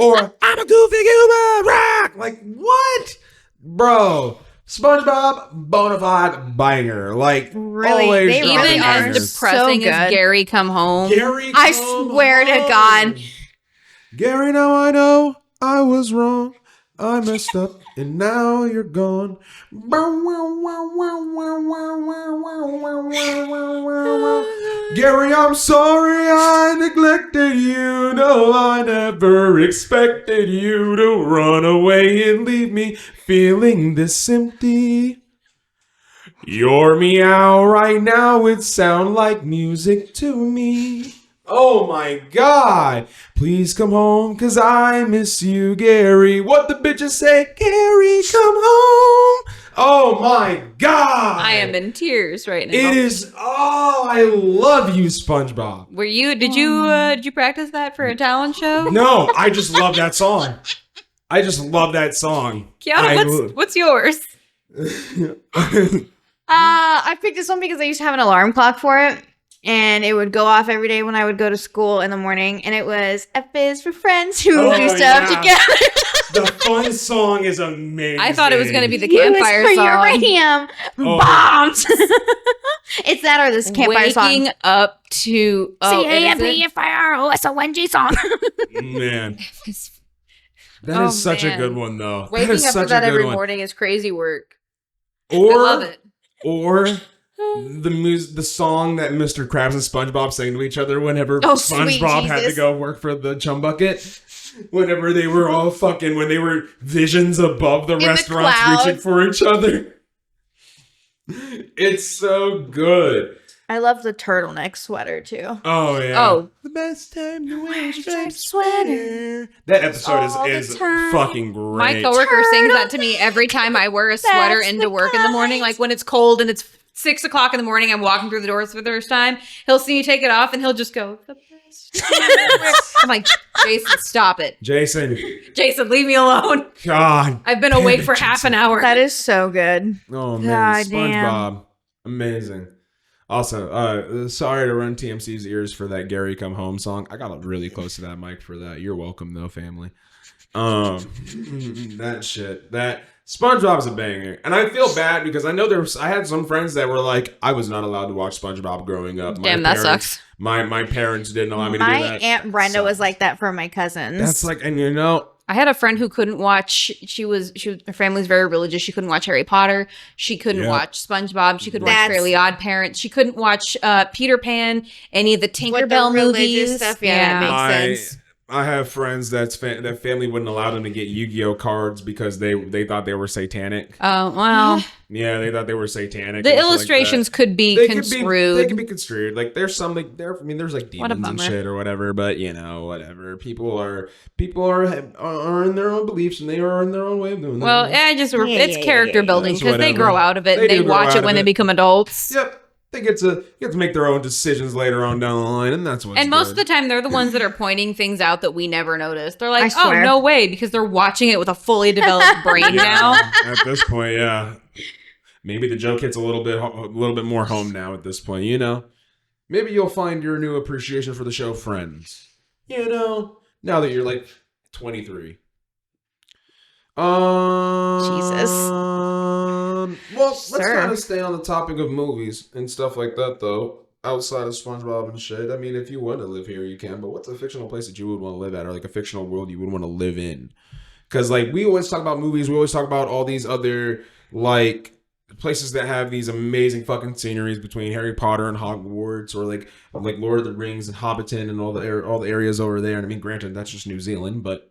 Or I'm a goofy goober rock. Like, what, bro? SpongeBob, bona fide banger. Like, really, always they dropping Even as bangers. depressing So as good. Gary Come Home. Gary, I come swear to home. God. Gary, now I know I was wrong. I messed up, and now you're gone. Gary, I'm sorry I neglected you. No, I never expected you to run away and leave me feeling this empty. Your meow right now would sound like music to me. Oh my God. Please come home, 'cause I miss you, Gary. What the bitches say? Gary, come home. Oh my God. I am in tears right now. It is, I love you, SpongeBob. Were you? Did you practice that for a talent show? No, I just love that song. I just love that song. Kiana, what's yours? I picked this one because I used to have an alarm clock for it. And it would go off every day when I would go to school in the morning. And it was F is for friends who Oh, do stuff yeah. together. The fun song is amazing. I thought it was going to be the Use campfire for song. uranium Oh. bombs. It's that or this campfire Waking song. up to C-A-M-P-F-I-R-O-S-O-N-G song. Man, that Oh, is such a man. good one, though. That Waking is up to such that a good every one. morning is crazy work. Or, I love it. Or the song that Mr. Krabs and SpongeBob sang to each other whenever Oh, sweet SpongeBob had to Jesus. go work for the chum bucket. Whenever they were all fucking, when they were visions above the the restaurants clouds. reaching for each other. It's so good. I love the turtleneck sweater too. Oh, yeah. Oh, The best time to wear a striped sweater. sweater. That episode All the is time. fucking great. my coworker sings that to me every time I wear a sweater That's into the work in the morning. kind. Like when it's cold and it's 6 o'clock in the morning, I'm walking through the doors for the first time. He'll see me take it off and he'll just go, "The best time to wear-" I'm like, Jason, stop it. Jason, Jason, leave me alone. God. I've been awake for half an hour. That is so good. Oh, man. God SpongeBob. Amazing. Also, sorry to run TMC's ears for that Gary Come Home song. I got really close to that mic for that. You're welcome, though, family. That shit. That SpongeBob's a banger. And I feel bad because I know I had some friends that were like, I was not allowed to watch SpongeBob growing up. Damn, that sucks. My parents didn't allow me to do My that. Aunt Brenda was Sucks. like that for my cousins. That's like, and you know, I had a friend who couldn't watch. Her family's very religious. She couldn't watch Harry Potter. She couldn't Yeah. watch SpongeBob. She couldn't watch That's- Fairly Odd Parents. She couldn't watch Peter Pan, any of the With the Tinkerbell religious movies. stuff, yeah, that makes sense. I have friends that family wouldn't allow them to get Yu-Gi-Oh cards because they thought they were satanic. Oh well, Yeah, they thought they were satanic. the and shit like illustrations that. could be They construed. could be construed. Like there's some like there. I mean, there's like What a demons and bummer. shit or whatever. But you know, whatever. People are in their own beliefs and they are in their own way of doing. Well, that. it's character building That's because they whatever. grow out of it. They and They do grow watch out it of when they it. become adults. Yep. They get to make their own decisions later on down the line, and that's what's And most of good. the time, they're the ones that are pointing things out that we never noticed. They're I like, "Oh, swear. no way," because they're watching it with a fully developed brain now. At this point, yeah. Maybe the joke hits a little bit more home now at this point, you know. Maybe you'll find your new appreciation for the show Friends. You know, now that you're like 23. Jesus. Well, let's Sir. kind of stay on the topic of movies and stuff like that, though. Outside of SpongeBob and shit. I mean, if you want to live here, you can. But what's a fictional place that you would want to live at, or like a fictional world you would want to live in? Because like we always talk about movies, we always talk about all these other like places that have these amazing fucking sceneries between Harry Potter and Hogwarts, or like Lord of the Rings and Hobbiton and all the areas over there. And I mean, granted, that's just New Zealand, but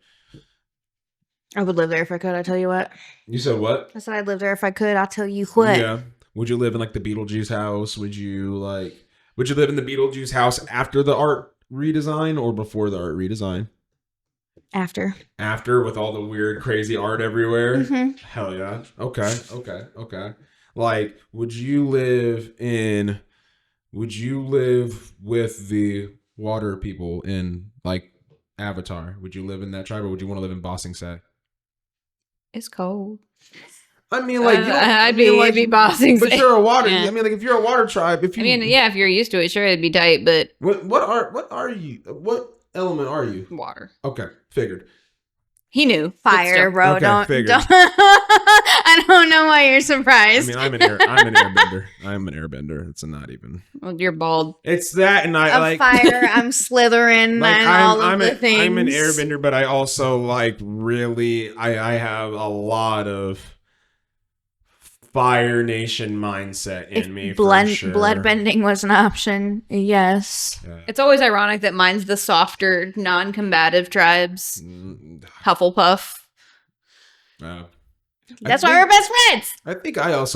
I would live there if I could. I tell you what. you said what? I said I'd live there if I could. I'll tell you what. Yeah. Would you live in like the Beetlejuice house? Would you live in the Beetlejuice house after the art redesign or before the art redesign? After. After, with all the weird, crazy art everywhere? Mhm. Hell yeah. Okay. Like, would you live with the water people in like Avatar? Would you live in that tribe, or would you want to live in Bossing Say? It's cold. I mean, like, you don't- I I'd mean, be bossing. but you're a water. Yeah. I mean, like, if you're a water tribe, if you, I mean, yeah, if you're used to it, sure, it'd be tight, but what are you? What element are you? water. Okay, figured. He knew. but Fire, still. bro. Okay, don't. figured. I don't know why you're I surprised. mean, I'm an airbender. I'm an airbender. It's not even. Well, you're bald. It's that, and I Of like fire, I'm Slytherin like and all of I'm the things. I'm an airbender, but I also like really I have a lot of Fire Nation mindset in me. Blood for sure. bending was an option. Yes. Yeah. It's always ironic that mine's the softer, non-combative tribes. Hufflepuff. That's why we're best friends. I think I got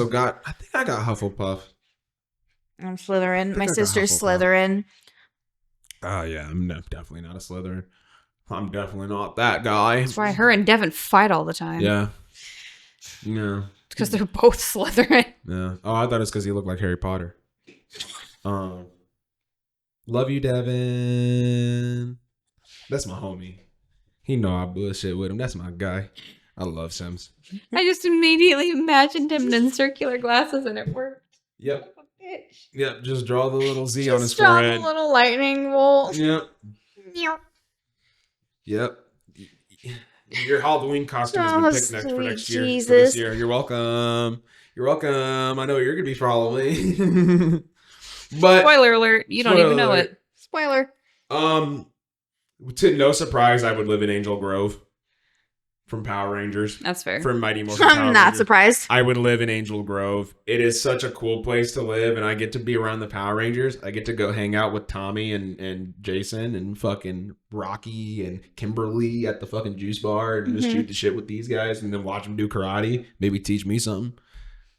Hufflepuff. I'm Slytherin. My I got sister's Hufflepuff. Slytherin. Oh yeah, I'm definitely not a Slytherin. I'm definitely not that guy. That's why her and Devin fight all the time. Yeah. Yeah. Because they're both Slytherin. Yeah. Oh, I thought it's because he looked like Harry Potter. Love you, Devin. That's my homie. He know I bullshit with him. That's my guy. I love Sims. I just immediately imagined him in circular glasses and it worked. Yep. Yep, just draw the little Z on his Just draw a forehead. little lightning bolt. Yep. Yep. Your Halloween costume has been picked for next year. For Jesus. this year. You're welcome. You're welcome. I know what you're gonna be for Halloween. But Spoiler alert, you don't even know it. Spoiler. To no surprise, I would live in Angel Grove from Power Rangers. That's fair. From Mighty Morphin Power I'm not Rangers. surprised. I would live in Angel Grove. It is such a cool place to live, and I get to be around the Power Rangers. I get to go hang out with Tommy and Jason and fucking Rocky and Kimberly at the fucking juice bar and just shoot the shit with these guys and then watch them do karate. Maybe teach me something.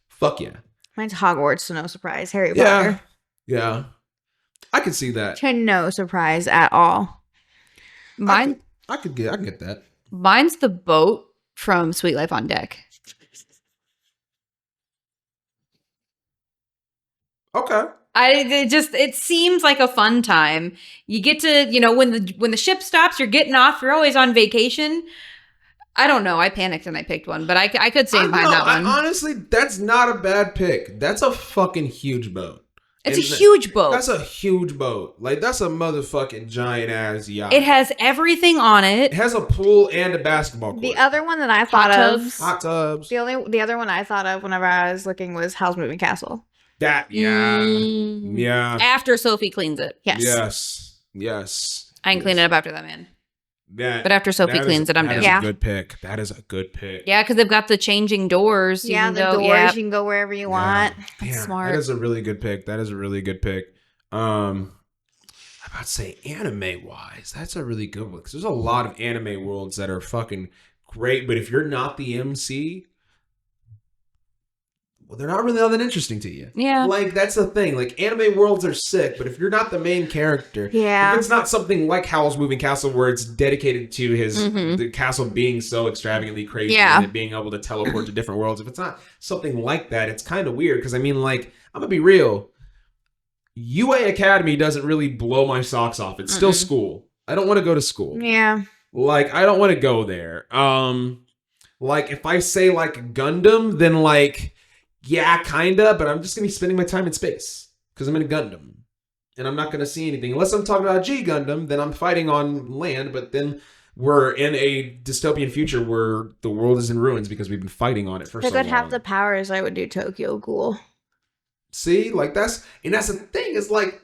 Fuck yeah. Mine's Hogwarts, to no surprise. Harry Yeah. Potter. Yeah. I could see that. To no surprise at all. I can get that. Mine's the boat from Sweet Life on Deck. Okay. It seems like a fun time. You get to, when the ship stops, you're getting off. You're always on vacation. I don't know. I panicked and I picked one, but I could stand behind that one. Honestly, that's not a bad pick. That's a fucking huge boat. It's a huge boat. That's a huge boat. Like, that's a motherfucking giant ass yacht. It has everything on it. It has a pool and a basketball court. The other one that I thought tubs. of. Hot tubs. The other one I thought of whenever I was looking was Howl's Moving Castle. Yeah. Yeah. After Sophie cleans it. Yes. Yes. I can clean it up after that, man. Yeah. But after Sophie cleans it, I'm That down. is Yeah. a good pick. That is a good pick. Yeah, because they've got the changing doors. You Yeah, can the go- doors. yeah. You can go wherever you want. That's Yeah, smart. That is a really good pick. I'm about to say anime wise, that's a really good one because there's a lot of anime worlds that are fucking great. But if you're not the MC, well, they're not really all that interesting to you. Yeah. Like, that's the thing. Like, anime worlds are sick, but if you're not the main character, Yeah. if it's not something like Howl's Moving Castle where it's dedicated to the castle being so extravagantly crazy Yeah. and it being able to teleport to different worlds, if it's not something like that, it's kind of weird. Because, I mean, like, I'm going to be real. UA Academy doesn't really blow my socks off. It's still school. I don't want to go to school. Yeah. Like, I don't want to go there. Like, if I say, like, Gundam, then, like, yeah, kinda, but I'm just gonna be spending my time in space because I'm in a Gundam, and I'm not gonna see anything unless I'm talking about G Gundam. Then I'm fighting on land, but then we're in a dystopian future where the world is in ruins because we've been fighting on it for If I so could long. have the powers, I would do Tokyo Ghoul. See, like that's the thing is like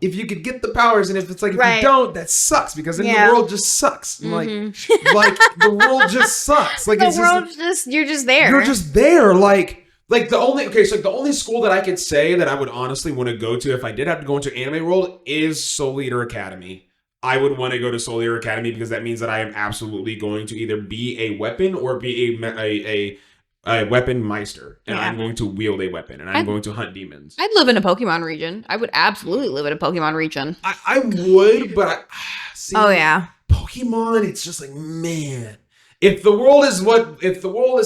if you could get the powers, and if it's like if Right. you don't, that sucks because then Yeah. the world just sucks. Like the world just sucks. Like The it's world you're just there. You're just there. Like the only school that I could say that I would honestly want to go to if I did have to go into anime world is Soul Eater Academy. I would want to go to Soul Eater Academy because that means that I am absolutely going to either be a weapon or be a weapon meister, and Yeah. I'm going to wield a weapon, and I'm going to hunt demons. I'd live in a Pokemon region. I would absolutely live in a Pokemon region. I would, but see, Oh yeah. Pokemon. It's just like, man. If the world is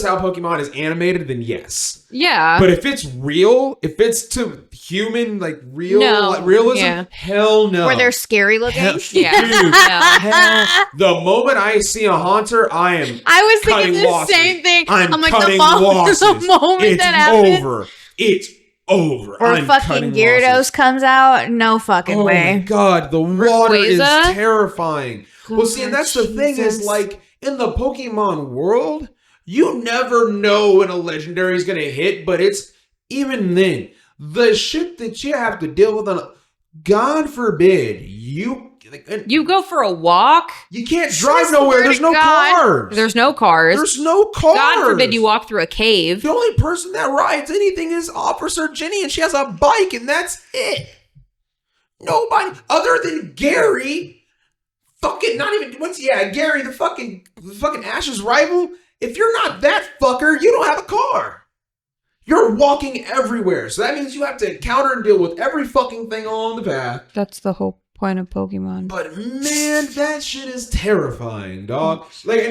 how Pokemon is animated, then yes. Yeah. But if it's real, if it's to human, like real No. realism, Yeah. hell no. Where they're scary looking. Yeah. Dude, No. hell, the moment I see a haunter, I am I was thinking cutting the losses. same thing. I'm like cutting the losses. moment It's that happened. over. It's over. Or I'm fucking cutting Gyarados losses. comes out. No fucking Oh my way. god, the water is Rayquaza? terrifying. Well, see, and that's the thing is Jesus. like in the Pokemon world, you never know when a legendary is gonna hit, but it's even then the shit that you have to deal with on a, God forbid you You go for a walk. you can't drive Swear nowhere. to There's no God. cars. There's no cars. There's no cars. God forbid you walk through a cave. The only person that rides anything is Officer Jenny, and she has a bike, and that's it. Nobody other than Gary. Fucking not even Gary, the fucking Ash's rival. If you're not that fucker, you don't have a car. You're walking everywhere. So that means you have to encounter and deal with every fucking thing along the path. That's the whole point of Pokemon. But man, that shit is terrifying, dog. Like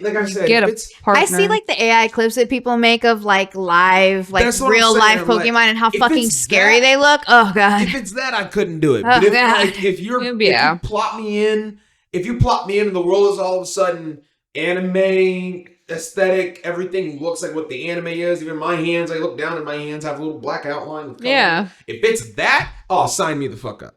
like I said, Get a it's partner. I see like the AI clips that people make of like live, like That's what I'm real life saying, like, Pokemon and how if fucking it's scary that- they look. Oh god. if it's that, I couldn't do it. Oh, But if God. like if you plot me in, and the world is all of a sudden anime aesthetic. Everything looks like what the anime is. Even my hands, I look down and my hands have a little black outline. With color. Yeah. If it's that, oh, sign me the fuck up.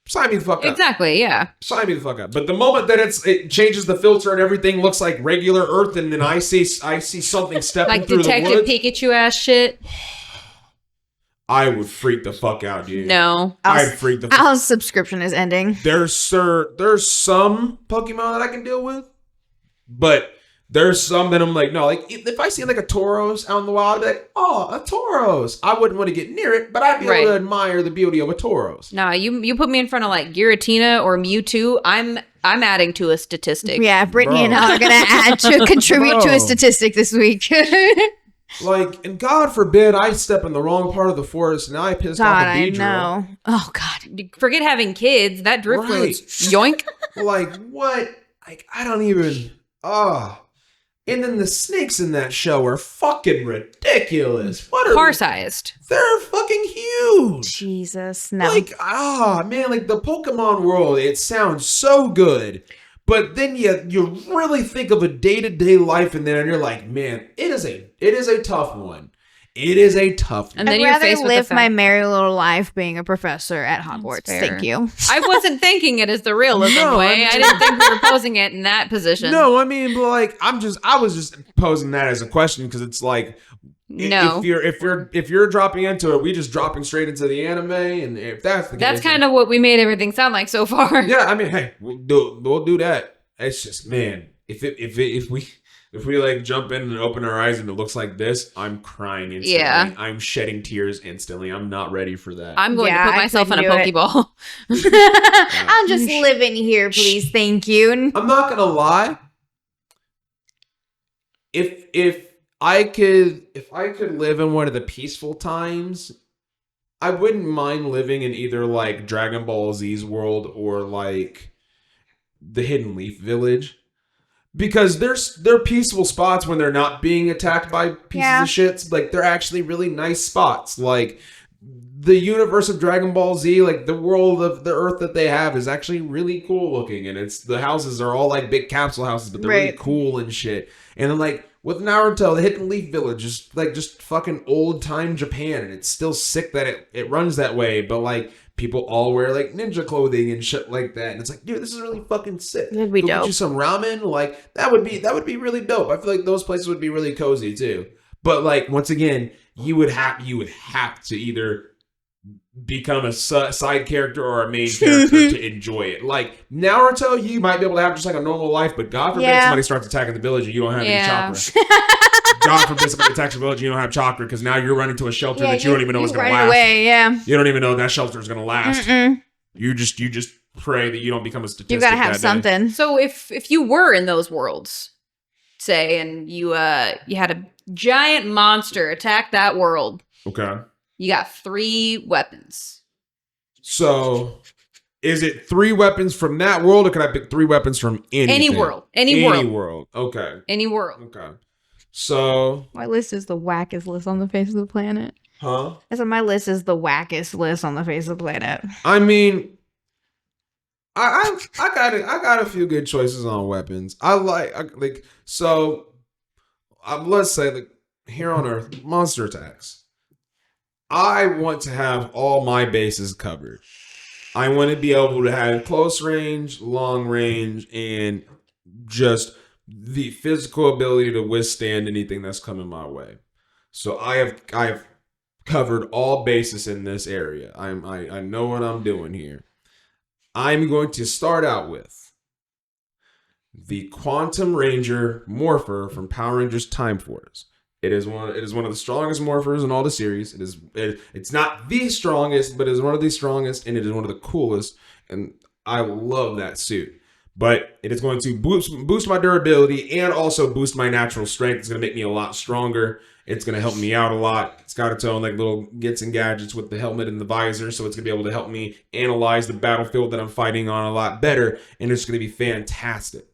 Sign me the fuck up. Exactly, yeah. Sign me the fuck up. But the moment that it changes the filter and everything looks like regular Earth, and then I see something stepping Like through Detective the woods, Pikachu ass shit. I would freak the fuck out, dude. No. I'd freak the fuck out. Al's subscription is ending. There's some Pokemon that I can deal with, but there's some that I'm like, no, like if I see like a Tauros out in the wild, I'd be like, oh, a Tauros. I wouldn't want to get near it, but I'd be able to admire the beauty of a Tauros. Nah, you put me in front of like Giratina or Mewtwo, I'm adding to a statistic. Yeah, Brittany and Al are gonna contribute to a statistic this week. Like, and God forbid I step in the wrong part of the forest and I pissed off a I Beedrill. know. Oh God. Forget having kids. That Driftwood's yoink. Like, what? Like, I don't even. And then the snakes in that show are fucking ridiculous. What are Car-sized. They're fucking huge. Jesus, no. Like, man, like the Pokemon world, it sounds so good. But then you really think of a day-to-day life in there and you're like, man, it is a tough one. It is a tough one. And then I'd you're rather faced with the live fact- my merry little life being a professor at Hogwarts. fair. Thank you. I wasn't thinking it as the realism No, way. I didn't think we were posing it in that position. No, I mean, but like, I was just posing that as a question because it's like, No. if you're dropping into it, we just dropping straight into the anime, and if that's the That's case, kind of what we made everything sound like so far. yeah. I mean, hey, we'll do that. It's just, man, if we like jump in and open our eyes and it looks like this, I'm crying instantly. Yeah. I'm shedding tears instantly. I'm not ready for that. I'm going Yeah, to put I myself in a couldn't do it. Pokeball. I'm just living here, please. Thank you. I'm not gonna lie. If I could live in one of the peaceful times, I wouldn't mind living in either like Dragon Ball Z's world or like the Hidden Leaf Village. Because they're peaceful spots when they're not being attacked by pieces of shit. Like, they're actually really nice spots. Like, the universe of Dragon Ball Z, like, the world of the Earth that they have is actually really cool looking. And the houses are all, like, big capsule houses, but they're really cool and shit. And then, like, with Naruto, the Hidden Leaf Village is, like, just fucking old-time Japan. And it's still sick that it runs that way. But, like, people all wear like ninja clothing and shit like that, and it's like, dude, this is really fucking sick. That'd be Go dope. Get you some ramen, like that would be really dope. I feel like those places would be really cozy too. But like, once again, you would have to either become a side character or a main character to enjoy it. Like Naruto, you might be able to have just like a normal life, but God forbid somebody starts attacking the village and you don't have any chakra. God forbid somebody attacks the village and you don't have chakra because now you're running to a shelter that you don't even know is going to last. Away, yeah. You don't even know that shelter is going to last. You just pray that you don't become a statistic. You gotta have something. So if you were in those worlds, say, and you had a giant monster attack that world. Okay. You got 3 weapons. So, is it 3 weapons from that world, or can I pick 3 weapons from anything? Any world. Any world. Okay. Any world. Okay. So, My list is the wackest list on the face of the planet. huh? I said my list is the wackest list on the face of the planet. I mean, I got a few good choices on weapons. Let's say like here on Earth, monster attacks. I want to have all my bases covered. I want to be able to have close range, long range, and just the physical ability to withstand anything that's coming my way. So I've covered all bases in this area. I know what I'm doing here. I'm going to start out with the Quantum Ranger Morpher from Power Rangers Time Force. It is one of the strongest morphers in all the series. It's not the strongest, but it is one of the strongest, and it is one of the coolest. And I love that suit. But it is going to boost my durability and also boost my natural strength. It's going to make me a lot stronger. It's going to help me out a lot. It's got its own like little gets and gadgets with the helmet and the visor, so it's going to be able to help me analyze the battlefield that I'm fighting on a lot better, and it's going to be fantastic.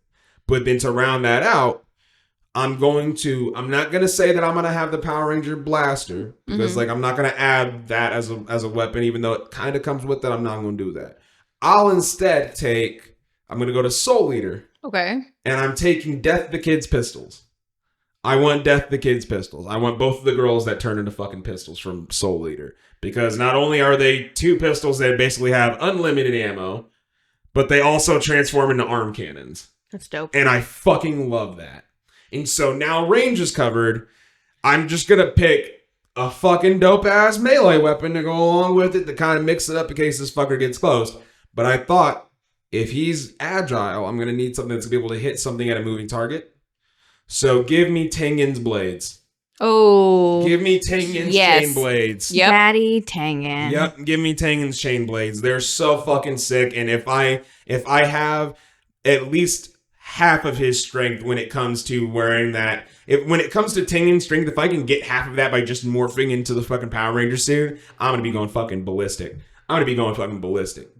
But then to round that out, I'm not going to say that I'm going to have the Power Ranger Blaster, because like I'm not going to add that as a weapon, even though it kind of comes with it. I'm not going to do that. I'll instead I'm going to go to Soul Eater. Okay. And I'm taking Death the Kid's pistols. I want Death the Kid's pistols. I want both of the girls that turn into fucking pistols from Soul Eater. Because not only are they 2 pistols that basically have unlimited ammo, but they also transform into arm cannons. That's dope. And I fucking love that. And so now range is covered. I'm just going to pick a fucking dope-ass melee weapon to go along with it to kind of mix it up in case this fucker gets close. But I thought, if he's agile, I'm going to need something that's going to be able to hit something at a moving target. So give me Tengen's blades. Oh. Give me Tengen's chain blades. Yep. Daddy Tengen. Yep, give me Tengen's chain blades. They're so fucking sick. And if I have at least half of his strength when it comes to wearing that, when it comes to Tengen's strength, if I can get half of that by just morphing into the fucking Power Ranger suit, I'm gonna be going fucking ballistic.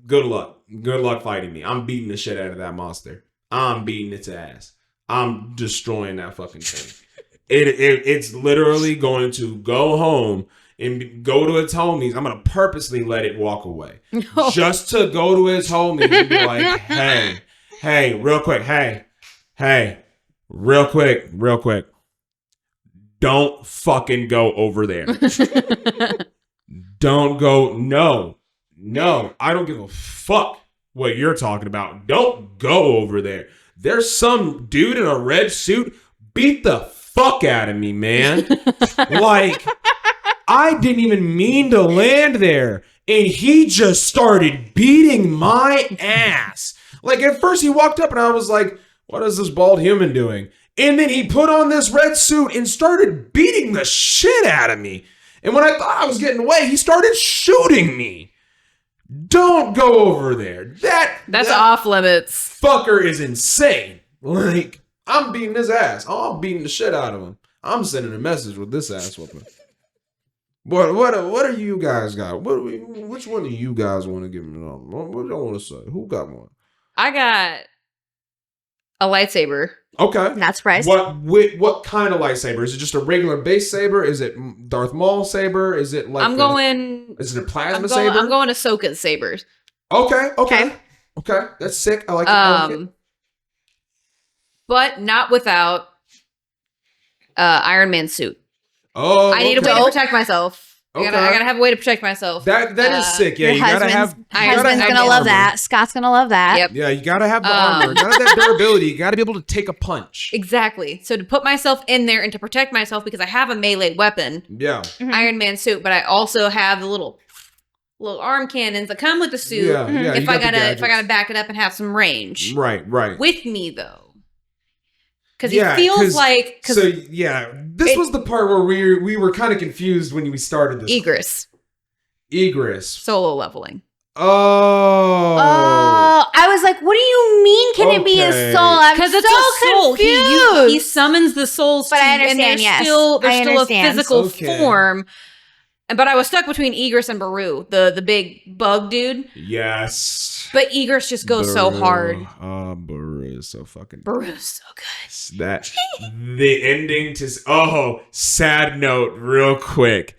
Good luck. Good luck fighting me. I'm beating the shit out of that monster. I'm beating its ass. I'm destroying that fucking thing. It's literally going to go home and go to its homies. I'm going to purposely let it walk away. No. Just to go to its homies and be like, hey, real quick. Real quick. Don't fucking go over there. Don't go. No. I don't give a fuck what you're talking about. Don't go over there. There's some dude in a red suit. Beat the fuck out of me, man. Like, I didn't even mean to land there. And he just started beating my ass. Like, at first he walked up and I was like, what is this bald human doing? And then he put on this red suit and started beating the shit out of me. And when I thought I was getting away, he started shooting me. Don't go over there. That's off limits. Fucker is insane. Like, I'm beating his ass. Oh, I'm beating the shit out of him. I'm sending a message with this ass whooping. What do you guys got? Which one do you guys want to give me? What do y'all want to say? Who got one? I got a lightsaber. Okay. Not surprised. What kind of lightsaber? Is it just a regular base saber? Is it Darth Maul saber? Is it like is it a plasma saber? I'm going Ahsoka's sabers. Okay. That's sick. I like it. But not without Iron Man suit. Oh, I need a way to protect myself. I gotta have a way to protect myself. That is sick. Yeah, you gotta have. Husband's gonna love that. Scott's gonna love that. Yep. Yeah, you gotta have the armor. You gotta have that durability. You gotta be able to take a punch. Exactly. So to put myself in there and to protect myself because I have a melee weapon. Yeah. Mm-hmm. Iron Man suit, but I also have the little arm cannons that come with the suit. Yeah. If I gotta back it up and have some range. Right. With me though. Because it feels like... This was the part where we were kind of confused when we started this. Egress. Solo leveling. Oh. I was like, what do you mean can it be a soul? I'm Because so it's a soul. confused. He summons the souls But to I you, and understand, they're yes. still I a understand. physical Okay. form. But I was stuck between Egress and Baru, the big bug dude. Yes. But Egress just goes so hard. Baru is so fucking. Baru's so good. That the ending to sad note real quick.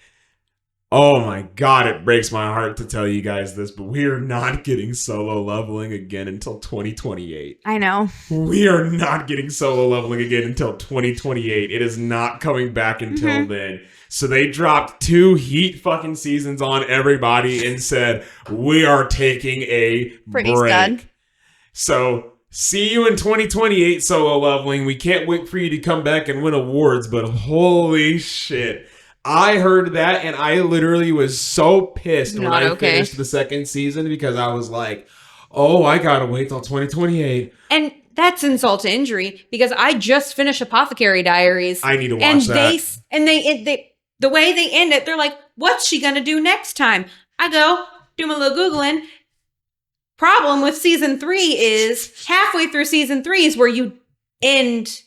Oh my god, it breaks my heart to tell you guys this, but we are not getting solo leveling again until 2028. I know. We are not getting solo leveling again until 2028. It is not coming back until then. So they dropped 2 heat fucking seasons on everybody and said, we are taking a Brittany's break. done. So see you in 2028 solo leveling. We can't wait for you to come back and win awards, but holy shit. I heard that and I literally was so pissed when I finished the 2nd season because I was like, oh, I gotta wait till 2028. And that's insult to injury because I just finished Apothecary Diaries. I need to watch that. They the way they end it, they're like, what's she gonna do next time? I go, do my little Googling. Problem with season 3 is halfway through season 3 is where you end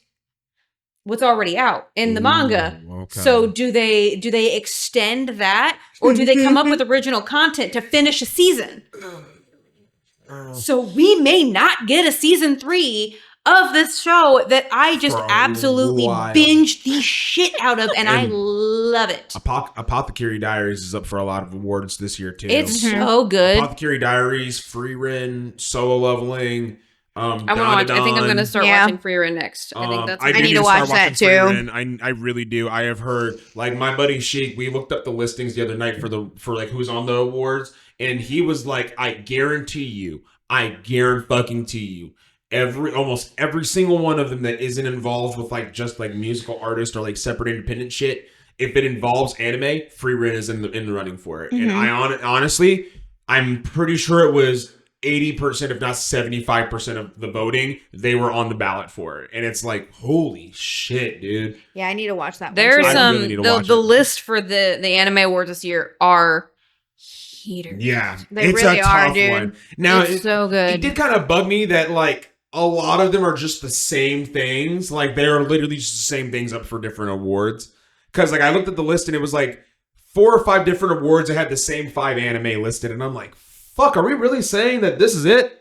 what's already out in the manga. Okay. So do they extend that or do they come up with original content to finish a season? So we may not get a season 3 of this show that I just absolutely binged the shit out of, and I love it. Apothecary Diaries is up for a lot of awards this year too. It's so good. Apothecary Diaries, Free Ren, solo leveling. I want to watch. I think I'm going to start Yeah. watching Free Ren next. I think that's. I I do need to start watch watching that Free too. Ren. I really do. I have heard, like, my buddy Sheik, we looked up the listings the other night for like who's on the awards, and he was like, I guarantee you, almost every single one of them that isn't involved with like just like musical artist or like separate independent shit, if it involves anime, Free Ren is in the running for it. And I honestly, I'm pretty sure it was 80%, if not 75% of the voting, they were on the ballot for it. And it's like, holy shit, dude. Yeah, I need to watch that one. There's too. I some really need to the watch the it. list for the anime awards this year are heaters. Yeah. They it's really a are, tough dude. one. Now, It's so good. It did kind of bug me that like a lot of them are just the same things. Like they are literally just the same things up for different awards. Because like I looked at the list and it was like 4 or 5 different awards that had the same 5 anime listed. And I'm like, fuck, are we really saying that this is it?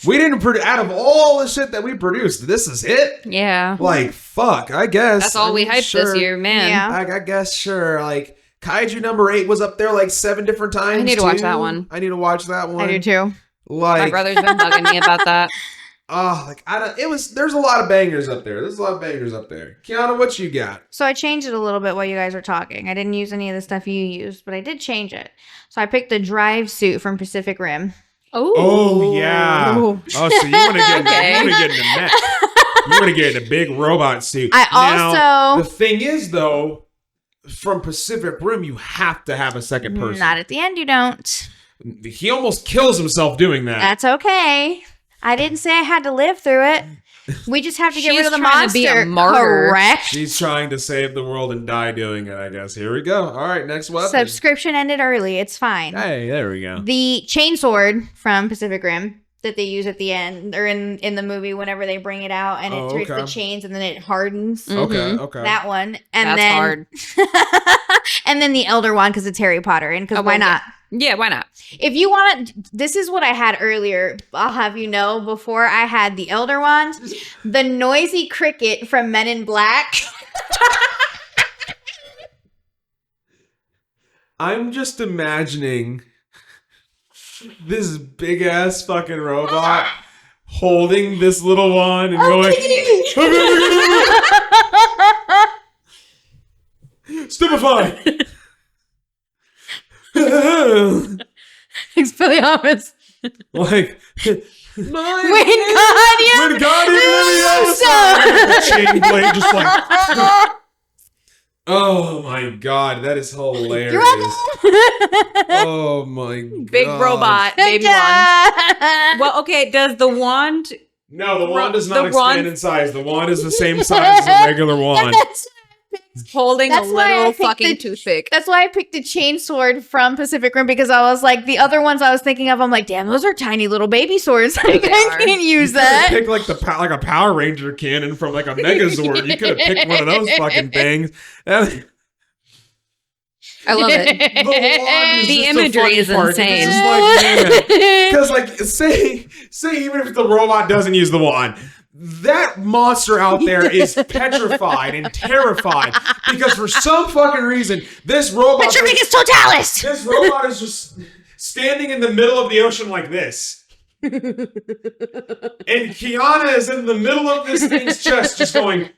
We didn't produce, out of all the shit that we produced, this is it? Yeah. Like, fuck, I guess. That's all we hyped this sure. year, man. Yeah. I guess, sure. Like, Kaiju number 8 was up there like 7 different times. I need to watch too. that one. I need to watch that one. I do too. Like, My brother's been bugging me about that. there's a lot of bangers up there. Kiana, what you got? So I changed it a little bit while you guys were talking. I didn't use any of the stuff you used, but I did change it. So I picked the drive suit from Pacific Rim. Oh yeah. Oh, so you want to get in the mech. You want to get in a big robot suit. I the thing is though, from Pacific Rim, you have to have a second person. Not at the end, you don't. He almost kills himself doing that. That's okay. I didn't say I had to live through it. We just have to get rid of the trying to be monster. a martyr. Correct. She's trying to save the world and die doing it, I guess. Here we go. All right, next weapon. Subscription ended early. It's fine. Hey, there we go. The chainsword from Pacific Rim that they use at the end or in the movie whenever they bring it out and it creates the chains and then it hardens. Okay. That one. And That's then hard. and then the Elder Wand because it's Harry Potter and because why not? Yeah, why not? If you want to, this is what I had earlier. I'll have you know, before I had the Elder Wand, the noisy cricket from Men in Black. I'm just imagining this big ass fucking robot holding this little one and going, Stupefy! Expelliarmus. Like, Wingardium Leviosa! Chain blade just like, oh my god, that is hilarious. Oh my god. Big robot, baby wand. Well, okay, does the wand... No, the wand does not The expand wand- in size. The wand is the same size as a regular wand. holding That's a why I little picked fucking the- toothpick? That's why I picked the chainsword from Pacific Rim because I was like, the other ones I was thinking of, I'm like, damn, those are tiny little baby swords. Like, They I are. can't use You could have that. picked like like a Power Ranger cannon from like a Megazord. You could have picked one of those fucking things. The I love it. wand is The just imagery funny is part. insane. It's like, because like say even if the robot doesn't use the wand, that monster out there is petrified and terrified because for some fucking reason this robot Petrificus totalis. this robot is just standing in the middle of the ocean like this. And Kiana is in the middle of this thing's chest just going,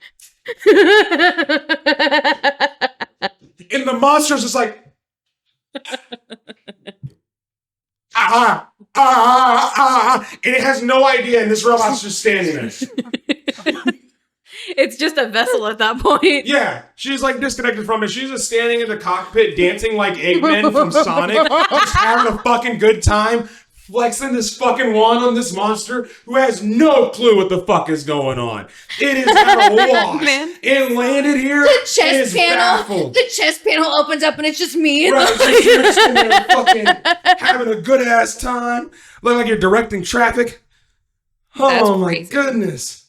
and the monster's just like, and it has no idea, and this robot's just standing there. It's just a vessel at that point. Yeah, she's like disconnected from it. She's just standing in the cockpit dancing like Eggman from Sonic, just having a fucking good time, flexing this fucking wand on this monster who has no clue what the fuck is going on. It is at a loss. Man. It landed here. The It is chest panel. baffled. The chest panel opens up and it's just me. Right, you're just in there fucking having a good ass time. Look like you're directing traffic. Oh That's my crazy. goodness.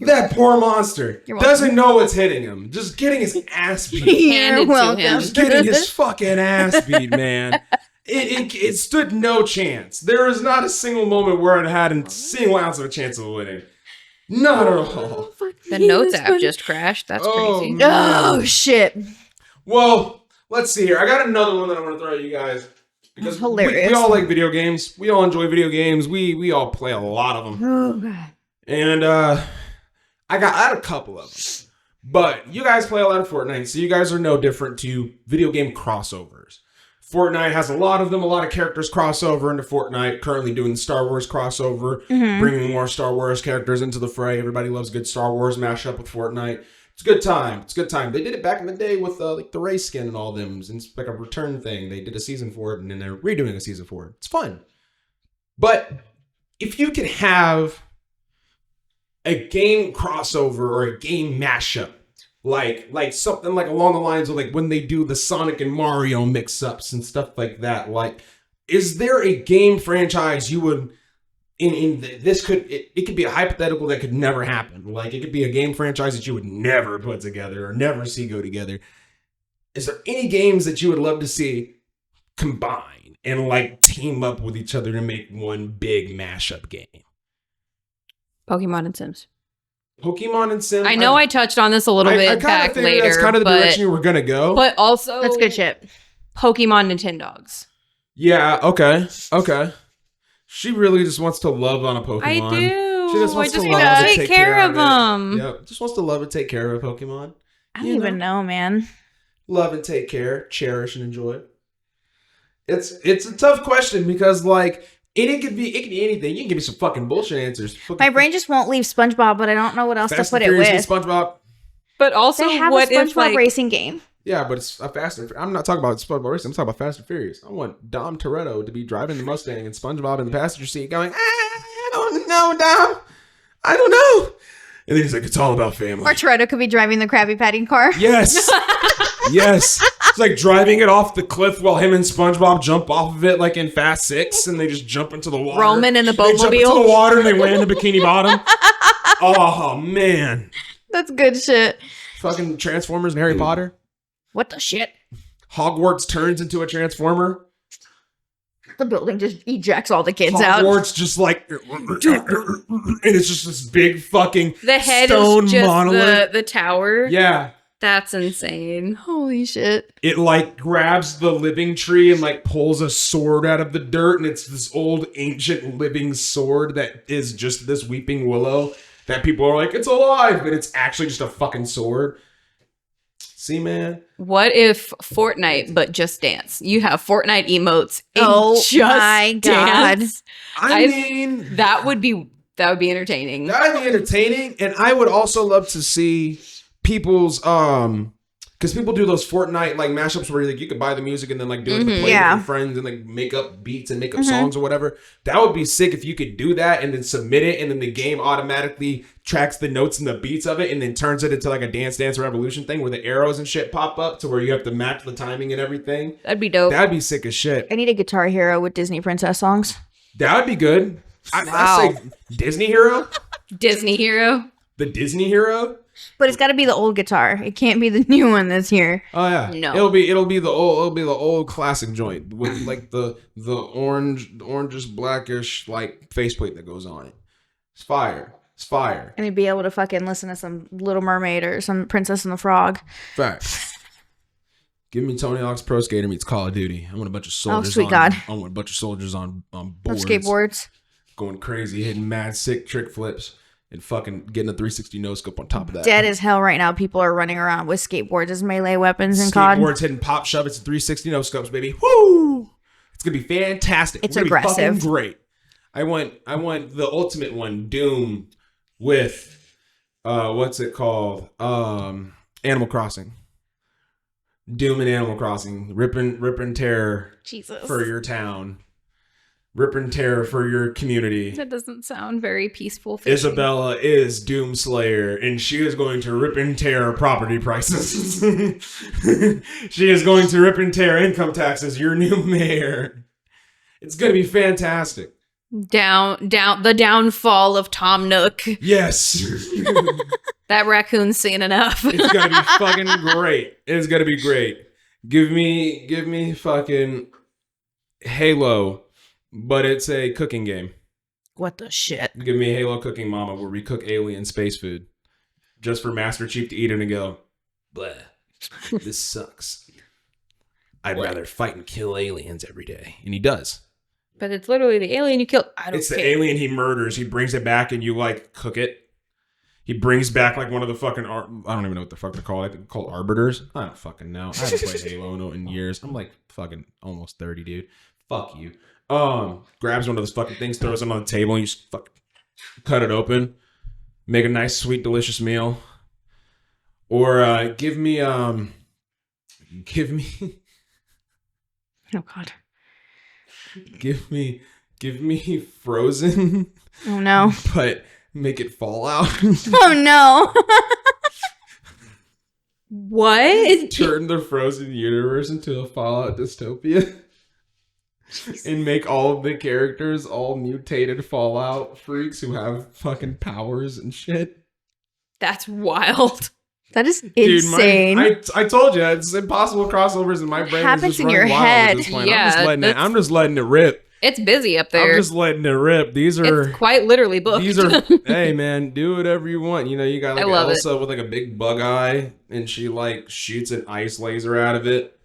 That poor monster You're welcome. doesn't know what's hitting him. Just getting his ass beat. Handed You're to welcome. him. Just getting his fucking ass beat, man. It stood no chance. There is not a single moment where it had a single ounce of a chance of winning. Not at all. The notes app just crashed. That's Oh, crazy. man. Oh shit. Well, let's see here. I got another one that I'm going to throw at you guys. Because Hilarious. We all like video games. We all enjoy video games. We all play a lot of them. Oh god. And I had a couple of them. But you guys play a lot of Fortnite, so you guys are no different to video game crossovers. Fortnite has a lot of them. A lot of characters cross over into Fortnite. Currently doing the Star Wars crossover, bringing more Star Wars characters into the fray. Everybody loves good Star Wars mashup with Fortnite. It's a good time. It's a good time. They did it back in the day with like the race skin and all them. It's like a return thing. They did a season for it, and then they're redoing a season for it. It's fun. But if you could have a game crossover or a game mashup, like something like along the lines of like when they do the Sonic and Mario mix-ups and stuff like that, like, is there a game franchise you would it could be a hypothetical that could never happen. Like, it could be a game franchise that you would never put together or never see go together. Is there any games that you would love to see combine and like team up with each other to make one big mashup game? Pokemon and Sims. Pokemon and Sims. I know I touched on this a little bit back later. That's kind of the direction you were gonna go. But also, That's good shit. Pokemon Nintendogs. Yeah. Okay. She really just wants to love on a Pokemon. I do. She just wants I just to want love to it, take care of them. Yep. Just wants to love and take care of a Pokemon. I don't even know, man. Love and take care, cherish and enjoy. It's a tough question because like it could be anything. You can give me some fucking bullshit answers. My brain just won't leave SpongeBob, but I don't know what else Fast to put and it Furious with. and SpongeBob. But also, They have what a SpongeBob if like racing game. Yeah, but it's a Fast and I'm not talking about SpongeBob Racing. I'm talking about Fast and Furious. I want Dom Toretto to be driving the Mustang and SpongeBob in the passenger seat going, I don't know, Dom. I don't know. And then he's like, it's all about family. Or Toretto could be driving the Krabby Patty car. Yes. Yes. It's like driving it off the cliff while him and SpongeBob jump off of it like in Fast 6 and they just jump into the water. Roman in the They jump into boatmobile. the water and they land in Bikini Bottom. Oh, man. That's good shit. Fucking Transformers and Harry Potter. What the shit? Hogwarts turns into a Transformer. The building just ejects all the kids out. Hogwarts just like, and it's just this big fucking The head stone is just monolith. the tower. Yeah. That's insane. Holy shit. It like grabs the living tree and like pulls a sword out of the dirt, and it's this old ancient living sword that is just this weeping willow that people are like, it's alive, but it's actually just a fucking sword. See, man. What if Fortnite, but just dance? You have Fortnite emotes. In Oh just my God. dance. I mean, That would be entertaining. that'd be entertaining, and I would also love to see people's because people do those Fortnite like mashups where like you could buy the music and then like do it to play Yeah. with your friends and like make up beats and make up songs or whatever. That would be sick if you could do that and then submit it and then the game automatically tracks the notes and the beats of it and then turns it into like a Dance Dance Revolution thing where the arrows and shit pop up to where you have to match the timing and everything. That'd be dope. That'd be sick as shit. I need a Guitar Hero with Disney princess songs. That would be good. I Wow. say Disney Hero, Disney hero. the Disney Hero. But it's got to be the old guitar. It can't be the new one that's here. Oh yeah, No. It'll be the old classic joint with like the orangish blackish like faceplate that goes on it. It's fire. It's fire. And we'd be able to fucking listen to some Little Mermaid or some Princess and the Frog. Facts. Give me Tony Hawk's Pro Skater meets Call of Duty. I want a bunch of soldiers. sweet God. I want a bunch of soldiers on On boards, skateboards. going crazy, hitting mad sick trick flips, and fucking getting a 360 no scope on top of that. Dead as hell right now. People are running around with skateboards as melee weapons in COD. Skateboards hitting pop shove. It's a 360 no scopes, baby. Woo! It's gonna be fantastic. It's gonna aggressive. Be fucking great. I want the ultimate one, Doom, with what's it called? Animal Crossing. Doom and Animal Crossing. Rip and tear Jesus. for your town. Rip and tear for your community. That doesn't sound very peaceful. Isabella is Doomslayer, and she is going to rip and tear property prices. She is going to rip and tear income taxes. Your new mayor. It's going to be fantastic. The downfall of Tom Nook. Yes. That raccoon's seen enough. It's going to be fucking great. It's going to be great. Give me fucking Halo, but it's a cooking game. What the shit? Give me Halo Cooking Mama, where we cook alien space food just for Master Chief to eat it and go, bleh, this sucks. I'd rather fight and kill aliens every day. And he does. But it's literally the alien you killed. I don't It's the care. alien he murders. He brings it back and you like cook it. He brings back like one of the fucking, I don't even know what the fuck they're called. I think they're called arbiters. I don't fucking know. I haven't played Halo in years. I'm like fucking almost 30, dude. Fuck you. Grabs one of those fucking things, throws it on the table, and you just fucking cut it open. Make a nice, sweet, delicious meal. Or give me Oh God. give me Frozen, Oh no. but make it Fallout. Oh no. What? Turn the Frozen universe into a Fallout dystopia. And make all of the characters all mutated Fallout freaks who have fucking powers and shit. That's wild. That is Dude, insane. I told you it's impossible crossovers in my brain. Happens is just in running your wild at head. this point. Yeah, I'm just letting it rip. It's busy up there. I'm just letting it rip. These are It's quite literally booked. these are hey man, do whatever you want. You know, you got like I love it. Elsa with like a big bug eye, and she like shoots an ice laser out of it.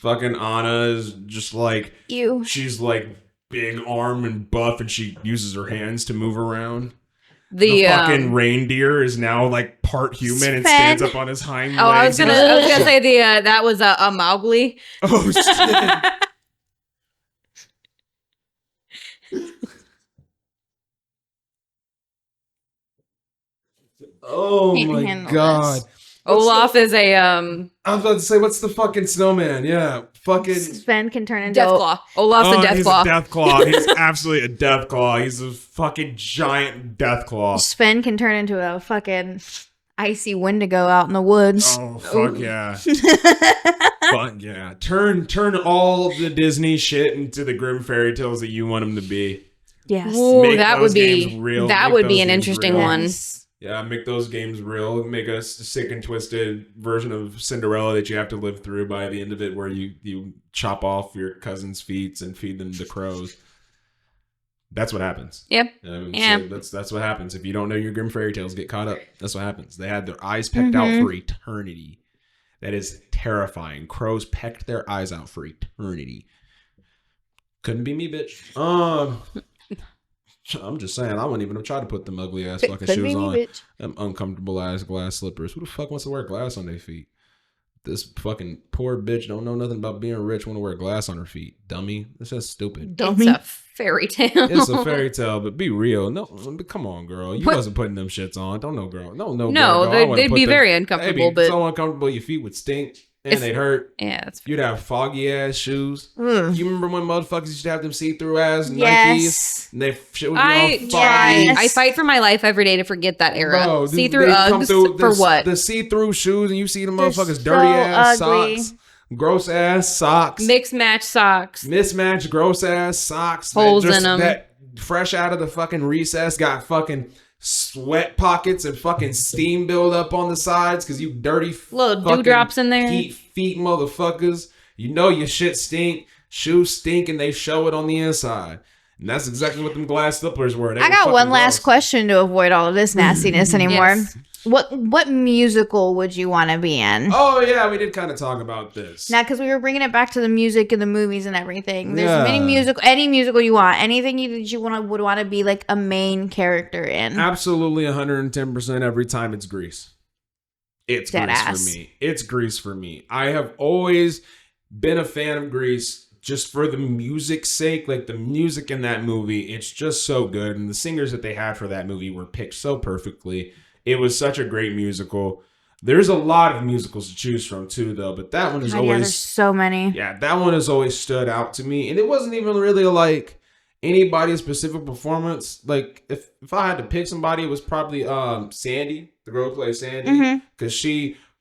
Fucking Anna is just like You. she's like big arm and buff, and she uses her hands to move around. the The fucking reindeer is now like part human and Sven. stands up on his hind legs. I was gonna say that was a Mowgli. Oh shit. Oh Can't my handle god. this. Olaf is a I was about to say, what's the fucking snowman? Yeah, fucking Sven can turn into Deathclaw. Olaf's a he's Deathclaw. a Deathclaw. He's absolutely a Deathclaw. He's a fucking giant Deathclaw. Sven can turn into a fucking icy Wendigo out in the woods. Oh fuck yeah. Fuck yeah. Turn all the Disney shit into the grim fairy tales that you want them to be. Yes. Ooh, Make that those would be games real. that Make would be those an games interesting real. one. Yeah, make those games real. Make a sick and twisted version of Cinderella that you have to live through by the end of it, where you chop off your cousin's feet and feed them to crows. That's what happens. Yep. Yeah. So that's what happens. If you don't know your grim fairy tales, get caught up. That's what happens. They had their eyes pecked out for eternity. That is terrifying. Crows pecked their eyes out for eternity. Couldn't be me, bitch. I'm just saying, I wouldn't even have tried to put them ugly ass fucking shoes on. Them uncomfortable ass glass slippers. Who the fuck wants to wear glass on their feet? This fucking poor bitch don't know nothing about being rich, want to wear glass on her feet. Dummy. That's just stupid. It's a fairy tale. It's a fairy tale, but be real. No, come on, girl. You What? wasn't putting them shits on. Don't know, girl. No, No, girl. I wouldn't they'd put be them- very They'd uncomfortable, be but so uncomfortable. Your feet would stink and It's- they'd hurt. yeah, it's You'd have foggy ass shoes. Ugh. You remember when motherfuckers used to have them see-through ass Nikes? Yes. And they shit would be I all foggy. try. Yes. I fight for my life every day to forget that era. Bro, See-through they come Uggs through for the- what? The see-through shoes, and you see them They're motherfuckers so dirty ass ugly. socks, gross ass socks, Mix match socks. mismatched gross ass socks, Holes that in 'em. That fresh out of the fucking recess, got fucking sweat pockets and fucking steam build up on the sides because you dirty Little fucking dewdrops in there. Heat feet motherfuckers. You know your shit stink, shoes stink, and they show it on the inside. And that's exactly what them glass slippers were. They I were got fucking one last gross. question to avoid all of this nastiness anymore. Yes. What musical would you want to be in? Oh yeah, we did kind of talk about this. Now, because we were bringing it back to the music and the movies and everything. There's Yeah. any musical you want, anything that you would want to be like a main character in. Absolutely 110% every time it's Grease. It's Dead Grease ass. for me. It's Grease for me. I have always been a fan of Grease just for the music's sake. Like the music in that movie, it's just so good. And the singers that they had for that movie were picked so perfectly. It was such a great musical. There's a lot of musicals to choose from too, though. But that one is Oh, yeah, there's always, so many. yeah, that one has always stood out to me. And it wasn't even really like anybody's specific performance. Like if I had to pick somebody, it was probably Sandy, the girl who plays Sandy, because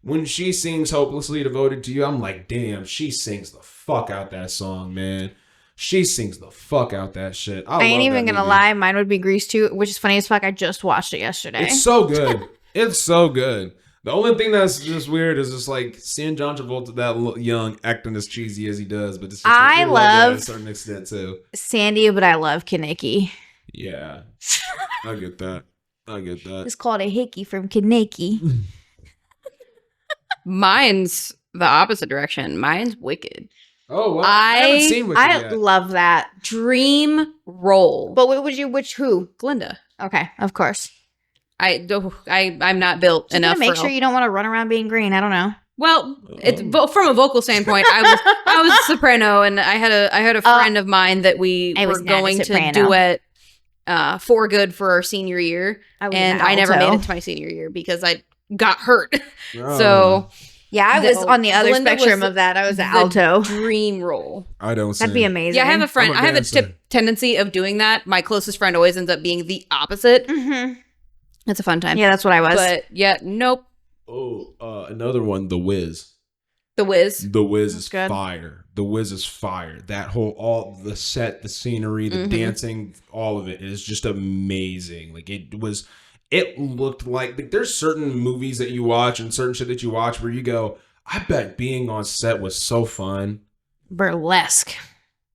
when she sings "Hopelessly Devoted to You," I'm like, damn, she sings the fuck out that song, man. She sings the fuck out that shit. I ain't love even that gonna movie. lie, mine would be Grease too, which is funny as fuck. I just watched it yesterday. It's so good. It's so good. The only thing that's just weird is just like seeing John Travolta that young acting as cheesy as he does, but it's just I we love that love- to a certain extent too. Sandy, but I love Kaneki. Yeah, I get that. I get that. It's called a hickey from Kaneki. Mine's the opposite direction. Mine's Wicked. Oh, well, I haven't seen Wicked I yet. love that. Dream role. But who? Glinda. Okay, of course. I'm not built Just enough. to make sure you don't want to run around being green. I don't know. Well, it's from a vocal standpoint. I was a soprano, and I had a friend of mine that we I was were not a going to soprano. duet for good for our senior year, I was and an I never alto. made it to my senior year because I got hurt. Oh. So Yeah, I was on the other Glinda was spectrum of that. I was an the alto. dream role. I don't That'd be amazing. Yeah, I have a friend. I'm a I have a dancer. tendency of doing that. My closest friend always ends up being the opposite. Mhm. It's a fun time. Yeah, that's what I was. But yeah, nope. Oh, another one, The Wiz. The Wiz. The Wiz That's is good. fire. The Wiz is fire. That all the set, the scenery, the Mhm. dancing, all of it is just amazing. Like it looked like there's certain movies that you watch and certain shit that you watch where you go, I bet being on set was so fun. Burlesque.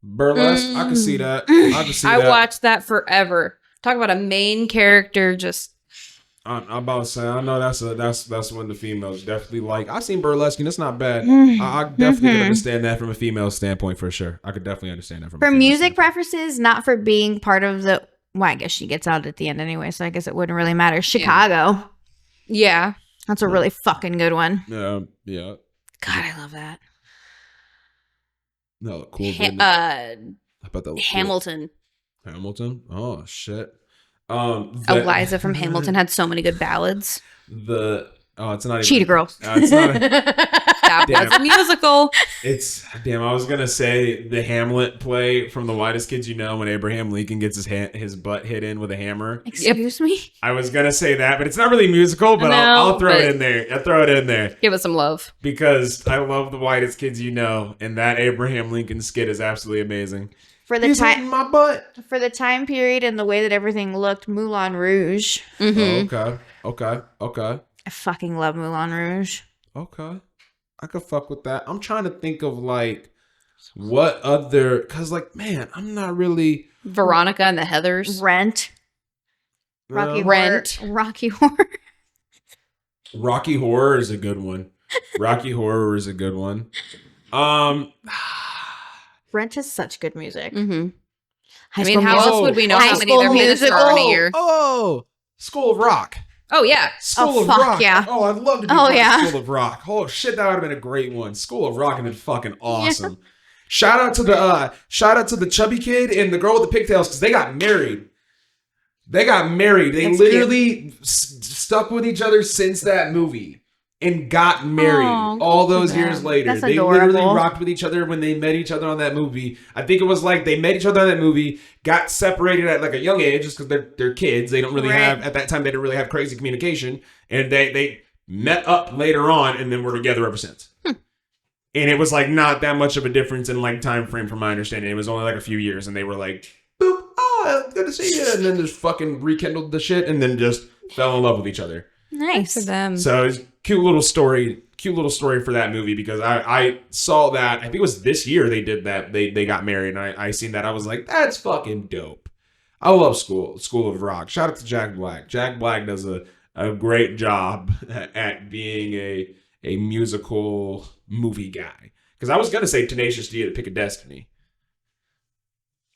Burlesque, I can see that. I can see I that. watched that forever. Talk about a main character just I'm about to say, I know that's when the females definitely like. I've seen burlesque and it's not bad. I definitely can understand that from a female standpoint for sure. I could definitely understand that from a For female music standpoint. preferences, not for being part of the. Well, I guess she gets out at the end anyway, so I guess it wouldn't really matter. Chicago. yeah. That's a really fucking good one. Yeah. God, I love that. No, cool. I bet that was Hamilton. cool. Hamilton. Oh shit. Eliza from Hamilton had so many good ballads. It's not even Cheetah Girls. It's not. That Damn. was a musical. It's damn. I was gonna say the Hamlet play from The Whitest Kids You Know when Abraham Lincoln gets his butt hit in with a hammer. Excuse me? I was gonna say that, but it's not really musical. But No, I'll throw but- it in there. I'll throw it in there Give us some love. because I love The Whitest Kids You Know, and that Abraham Lincoln skit is absolutely amazing. For the He's time hitting my butt. for the time period and the way that everything looked, Moulin Rouge. Mhm. Okay. I fucking love Moulin Rouge. Okay. I could fuck with that. I'm trying to think of like what other, cause like man, I'm not really Veronica and the Heathers. Rent. Rocky Rent. Horror. Rocky Horror. Rocky Horror is a good one. Rocky Horror is a good one. Rent has such good music. Mm-hmm. High I mean, School how Musical. else would we know High how many School there minutes are in a year? Oh, School of Rock. Oh yeah. School of fuck Rock. yeah. Oh, I'd love to be Oh, part of yeah. School of Rock. Oh shit, that would have been a great one. School of Rock would have been fucking awesome. Shout out to the chubby kid and the girl with the pigtails because they got married. They That's literally stuck with each other since that movie and got married Aw, all good those for years them. later. That's They literally adorable. rocked with each other when they met each other on that movie. I think it was like they met each other on that movie, got separated at like a young age just because they're kids. They don't really Right. have, at that time, they didn't really have crazy communication. And they met up later on and then were together ever since. And it was like not that much of a difference in like time frame from my understanding. It was only like a few years and they were like, boop, oh, good to see you. And then just fucking rekindled the shit and then just fell in love with each other. Nice. For them. So it's a cute little story for that movie because I saw that. I think it was this year they did that. They got married and I seen that. I was like, that's fucking dope. I love School of Rock. Shout out to Jack Black. Jack Black does a great job at being a musical movie guy. Because I was gonna say Tenacious D to Pick a Destiny.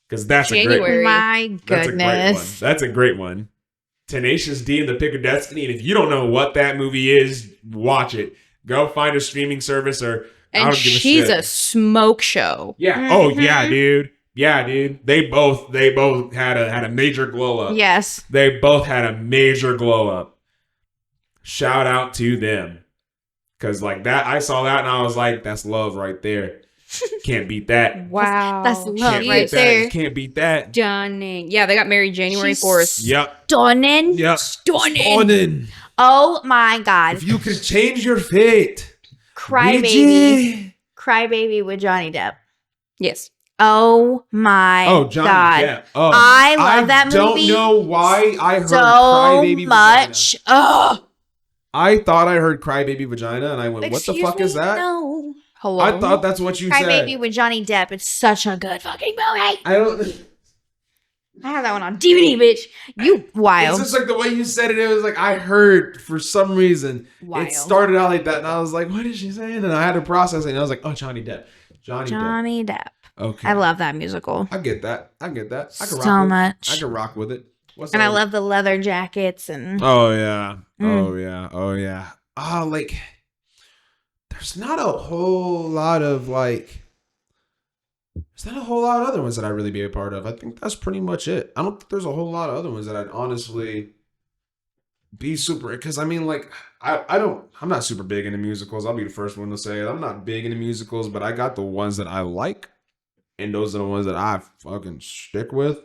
Because that's a great January. one. My That's a great one. goodness. That's a great one. Tenacious D and the Pick of Destiny. And if you don't know what that movie is, watch it. Go find a streaming service or I And don't give a she's shit. a smoke show. Yeah. Oh yeah, Mhm. dude. Yeah, dude. They both had a major glow up. Yes. They both had a major glow up. Shout out to them. Cause like that, I saw that and I was like, that's love right there. Can't beat that. Wow. That's love Can't right beat that. there. Can't beat that. Stunning. Yeah, they got married January She's 4th. Yep. Stunning. Yep. Stunning. Stunning. Oh my God. If you could change your fate. Crybaby. Crybaby with Johnny Depp. Yes. Oh my Johnny God. Depp. Oh, I love that movie. I don't know why I heard So Crybaby much. Oh. Vagina. I thought I heard Crybaby Vagina and I went, what the fuck is that? No. Hello. I thought that's what you said. Crybaby with Johnny Depp. It's such a good fucking movie. I don't. I have that one on DVD, bitch. You wild. It's just like the way you said it. It was like I heard for some reason. Wild. It started out like that, and I was like, "What is she saying?" And I had to process it, and I was like, "Oh, Johnny Depp, Johnny Depp. Okay, I love that musical I get that. I can so rock much. I can rock with it. And I love the leather jackets and Oh yeah. Mm. Oh yeah. Oh yeah. Oh, like there's not a whole lot of other ones that I'd really be a part of. I think that's pretty much it. I don't think there's a whole lot of other ones that I'd honestly be super, because I mean, like, I'm not super big into musicals. I'll be the first one to say it. I'm not big into musicals, but I got the ones that I like, and those are the ones that I fucking stick with.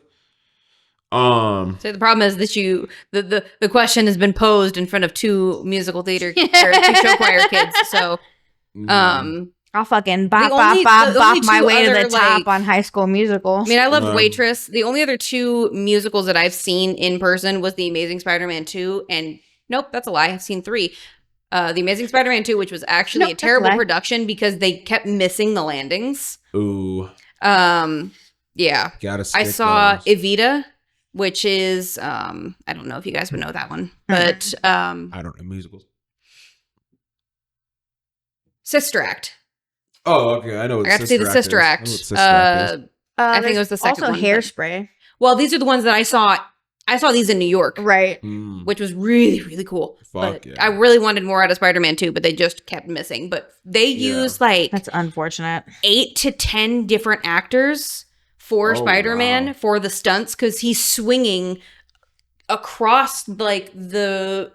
So the problem is that the question has been posed in front of two musical theater or two show choir kids. So I'll fucking bop only my two way to the other, top like- on High School Musical. I mean, I loved Waitress. The only other two musicals that I've seen in person was The Amazing Spider-Man 2, and nope, that's a lie. I've seen 3. The Amazing Spider-Man 2, which was actually a terrible production because they kept missing the landings. Ooh. Yeah. Gotta I saw those. Evita, which is I don't know if you guys would know that one, but I don't know musicals. Sister Act. Oh, okay. I know what I got to see the Sister Act. I think it was the second also one. Hairspray. Well, these are the ones that I saw. I saw these in New York, Right. which was really, really cool. Fuck But yeah. I really wanted more out of Spider-Man 2, but they just kept missing. But they used like That's unfortunate. 8 to 10 different actors for Oh, Spider-Man wow. for the stunts because he's swinging across like the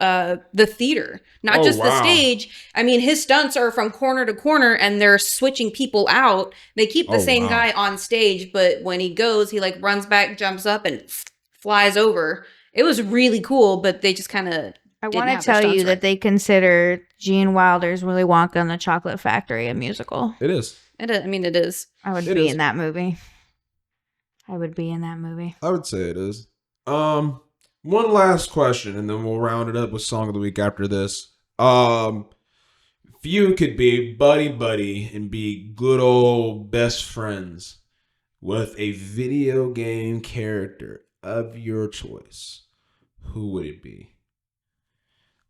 theater, not just the wow. stage. I mean, his stunts are from corner to corner and they're switching people out. They keep the same wow. guy on stage, but when he goes, he like runs back, jumps up and flies over. It was really cool, but they just kind of I want to tell you that they consider Gene Wilder's Willy Wonka and the Chocolate Factory a musical. It is. it is. I would It be is. in that movie. I would be in that movie. I would say it is. One last question, and then we'll round it up with Song of the Week after this. If you could be buddy and be good old best friends with a video game character of your choice, who would it be?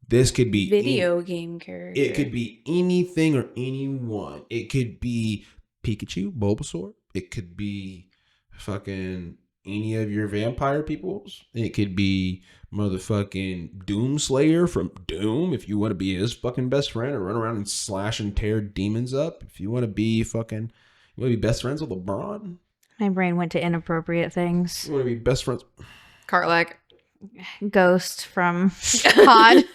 This could be Video game character. It could be anything or anyone. It could be Pikachu, Bulbasaur. It could be fucking any of your vampire peoples. It could be motherfucking Doomslayer from Doom if you want to be his fucking best friend and run around and slash and tear demons up. If you want to be best friends with LeBron. My brain went to inappropriate things. You want to be best friends. Carlac. Ghost from COD.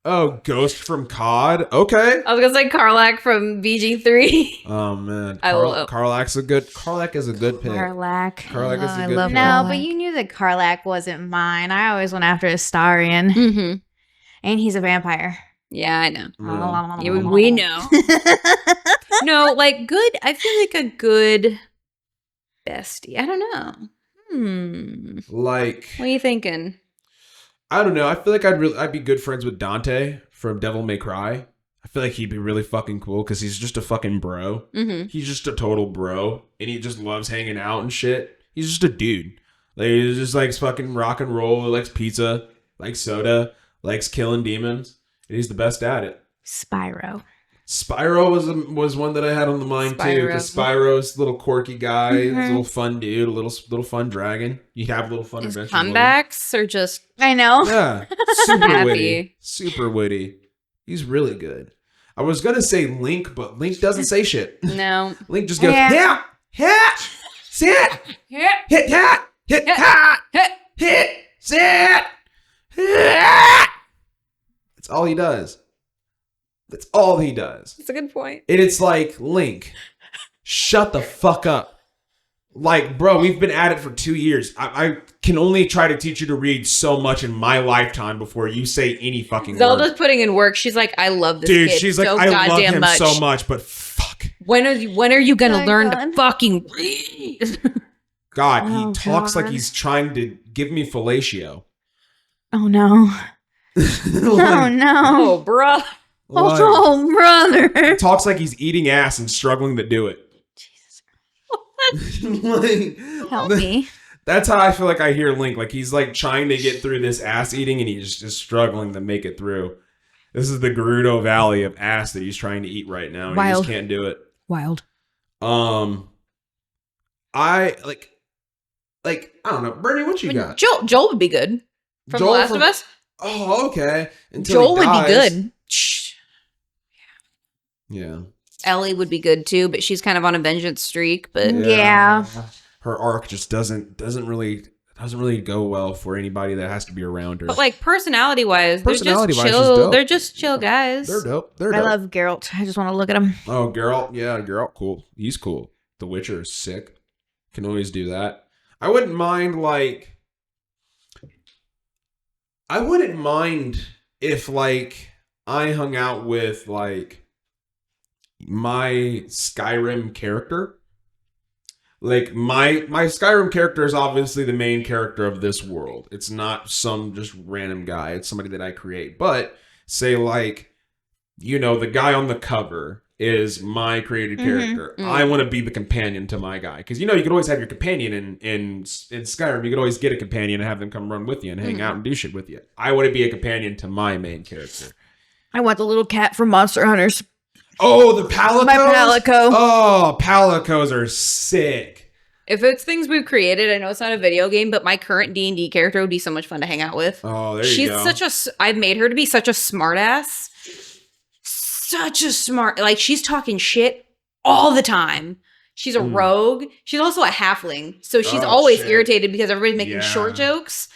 Oh, Ghost from COD. Okay. I was gonna say Carlac from BG3. Oh man, I love- Carlac is a good pick. Carlac. Carlac is a good pick. No, but you knew that Carlac wasn't mine. I always went after Astarion. Mm-hmm. And he's a vampire. Yeah, I know. Yeah. Yeah, we know. No, like good. I feel like a good bestie. I don't know. Like, What are you thinking? I don't know. I feel like I'd be good friends with Dante from Devil May Cry. I feel like he'd be really fucking cool because he's just a fucking bro. Mm-hmm. He's just a total bro, and he just loves hanging out and shit. He's just a dude. Like, he just likes fucking rock and roll, likes pizza, likes soda, likes killing demons, and he's the best at it. Spyro. Spyro was one that I had on the mind too, because Spyro's a little quirky guy, he's a little fun dude, a little fun dragon. You'd have a little fun His adventure. comebacks are just I know. Yeah, super Happy. witty, super witty. He's really good. I was gonna say Link, but Link doesn't say shit. no. Link just goes, Yeah. sit, Yeah. hit, hat, hit, hat, hit, sit. That's all he does. That's all he does. That's a good point. And it's like, Link, shut the fuck up. Like, bro, we've been at it for 2 years. I can only try to teach you to read so much in my lifetime before you say any fucking Zelda's word. putting in work. She's like, I love this Dude, kid she's like, so I love goddamn him much. so much, but fuck. When are you gonna My learn God. to fucking read? God, Oh, he talks like God. he's trying to give me fellatio. Oh no. Oh no. Oh, bruh. Oh brother. Talks like he's eating ass and struggling to do it. Like, Help me. That's how I feel like I hear Link. Like he's like trying to get through this ass eating and he's just struggling to make it through. This is the Gerudo Valley of ass that he's trying to eat right now. And he just can't do it. Wild. I I don't know. Bernie, what you got? Joel would be good from Joel The Last of Us. Oh, okay. Joel would be good. Yeah. Ellie would be good too, but she's kind of on a vengeance streak. But Yeah. Her arc just doesn't really go well for anybody that has to be around her. But like personality wise, they're just Personality-wise, she's chill. dope. They're just chill guys. They're dope. I love Geralt. I just want to look at him. Oh, Geralt. Yeah, Geralt. Cool. He's cool. The Witcher is sick. Can always do that. I wouldn't mind if like I hung out with like my Skyrim character. Like my Skyrim character is obviously the main character of this world. It's not some just random guy. It's somebody that I create. But say like, you know, the guy on the cover is my created character. I want to be the companion to my guy. Because, you know, you can always have your companion in Skyrim. You could always get a companion and have them come run with you and hang out and do shit with you. I want to be a companion to my main character. I want the little cat from Monster Hunters. Oh, the Palicos? My Palico. Oh, Palicos are sick. If it's things we've created, I know it's not a video game, but my current D&D character would be so much fun to hang out with. Oh, there you go. I've made her to be such a smart ass. Such a smart, like she's talking shit all the time. She's a rogue. She's also a halfling. So she's always irritated because everybody's making short jokes.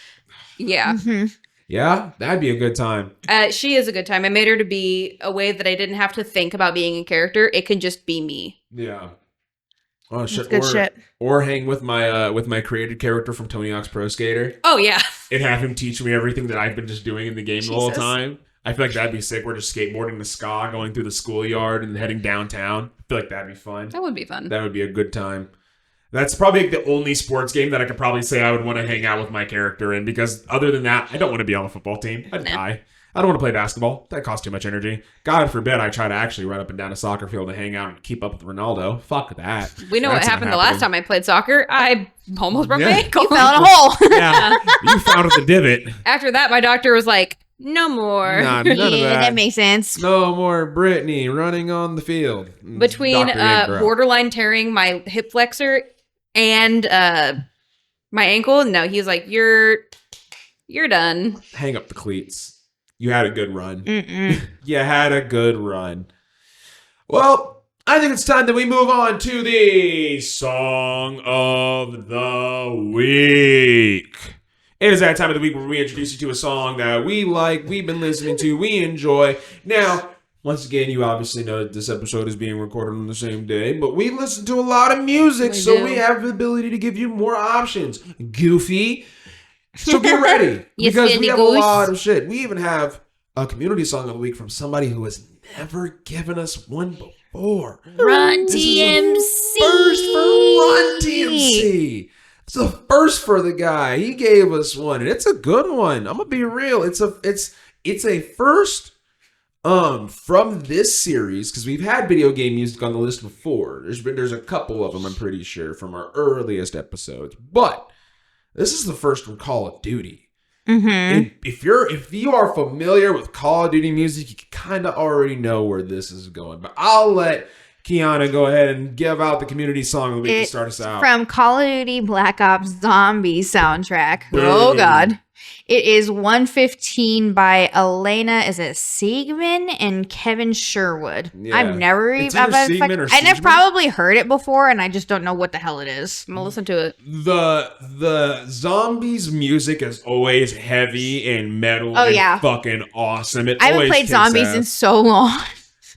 Yeah. Mm-hmm. Yeah, that'd be a good time. She is a good time. I made her to be a way that I didn't have to think about being a character. It can just be me. Yeah. Oh shit! That's good shit. Or hang with my created character from Tony Hawk's Pro Skater Oh yeah. and have him teach me everything that I've been just doing in the game the whole time. I feel like that'd be sick. We're just skateboarding the ska, going through the schoolyard and heading downtown. I feel like that'd be fun. That would be fun. That would be a good time. That's probably like the only sports game that I could probably say I would want to hang out with my character in, because other than that, I don't want to be on a football team. I'd die. I don't want to play basketball. That costs too much energy. God forbid I try to actually run up and down a soccer field and hang out and keep up with Ronaldo. Fuck that. We know what happened the last time I played soccer. I almost broke my ankle. You fell in a hole. Yeah, you found the divot. After that, my doctor was like, no more. Nah, none of that. makes sense. No more Brittany running on the field. Between Dr. Ingram. borderline tearing my hip flexor and my ankle, no, he's like, you're done. Hang up the cleats. You had a good run. Mm-mm. You had a good run. Well, I think it's time that we move on to the Song of the Week. It is that time of the week where we introduce you to a song that we like, we've been listening to, we enjoy. Now, once again, you obviously know that this episode is being recorded on the same day, but we listen to a lot of music, we have the ability to give you more options. Goofy. So get ready, Yes, because we have a Goose. lot of shit. We even have a community song of the week from somebody who has never given us one before. Run This is TMC. the first for Run TMC. It's the first for the guy. He gave us one, and it's a good one. I'm gonna be real. It's a first from this series, because we've had video game music on the list before. There's a couple of them, I'm pretty sure, from our earliest episodes, but this is the first from Call of Duty. Mm-hmm. And if you are familiar with Call of Duty music, you kind of already know where this is going. But I'll let Kiana go ahead and give out the community song of the week to start us out. From Call of Duty Black Ops Zombie soundtrack. Boom. Oh, God. It is 115 by Elena, is it Siegman and Kevin Sherwood. Yeah. I've never It's either Siegman or I've Siegman. probably heard it before, and I just don't know what the hell it is. I'm gonna listen to it. The zombies music is always heavy and metal. Oh, and yeah. fucking awesome. It I haven't always played kicks zombies ass. in so long.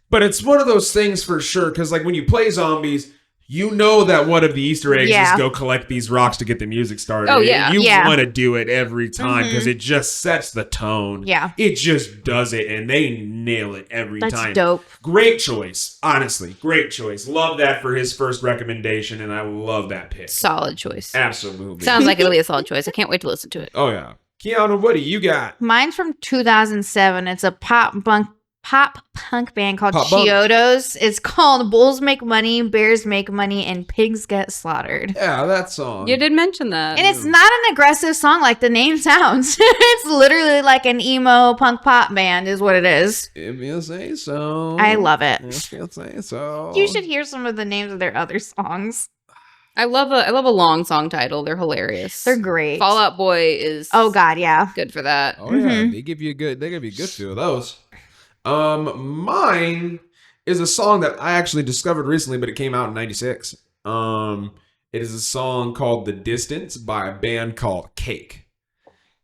But it's one of those things for sure, because like when you play zombies, you know that one of the Easter eggs Yeah. is go collect these rocks to get the music started. Oh, yeah. And you Yeah. want to do it every time because it just sets the tone. Yeah. It just does it, and they nail it every That's time. dope. Great choice. Honestly, great choice. Love that for his first recommendation, and I love that pick. Solid choice. Absolutely. Sounds like it'll be a solid choice. I can't wait to listen to it. Oh, yeah. Kiana, what do you got? Mine's from 2007. It's a pop punk pop punk band called Pop punk. Chiodos. It's called Bulls Make Money, Bears Make Money, and Pigs Get Slaughtered. Yeah, that song. You did mention that. And it's not an aggressive song like the name sounds. It's literally like an emo punk pop band is what it is. If you say so. I love it. If you say so. You should hear some of the names of their other songs. I love a long song title. They're hilarious. They're great. Fall Out Boy is Oh God, yeah. good for that. Oh yeah, they give you a good feel of those. Mine is a song that I actually discovered recently, but it came out in '96. It is a song called "The Distance" by a band called Cake.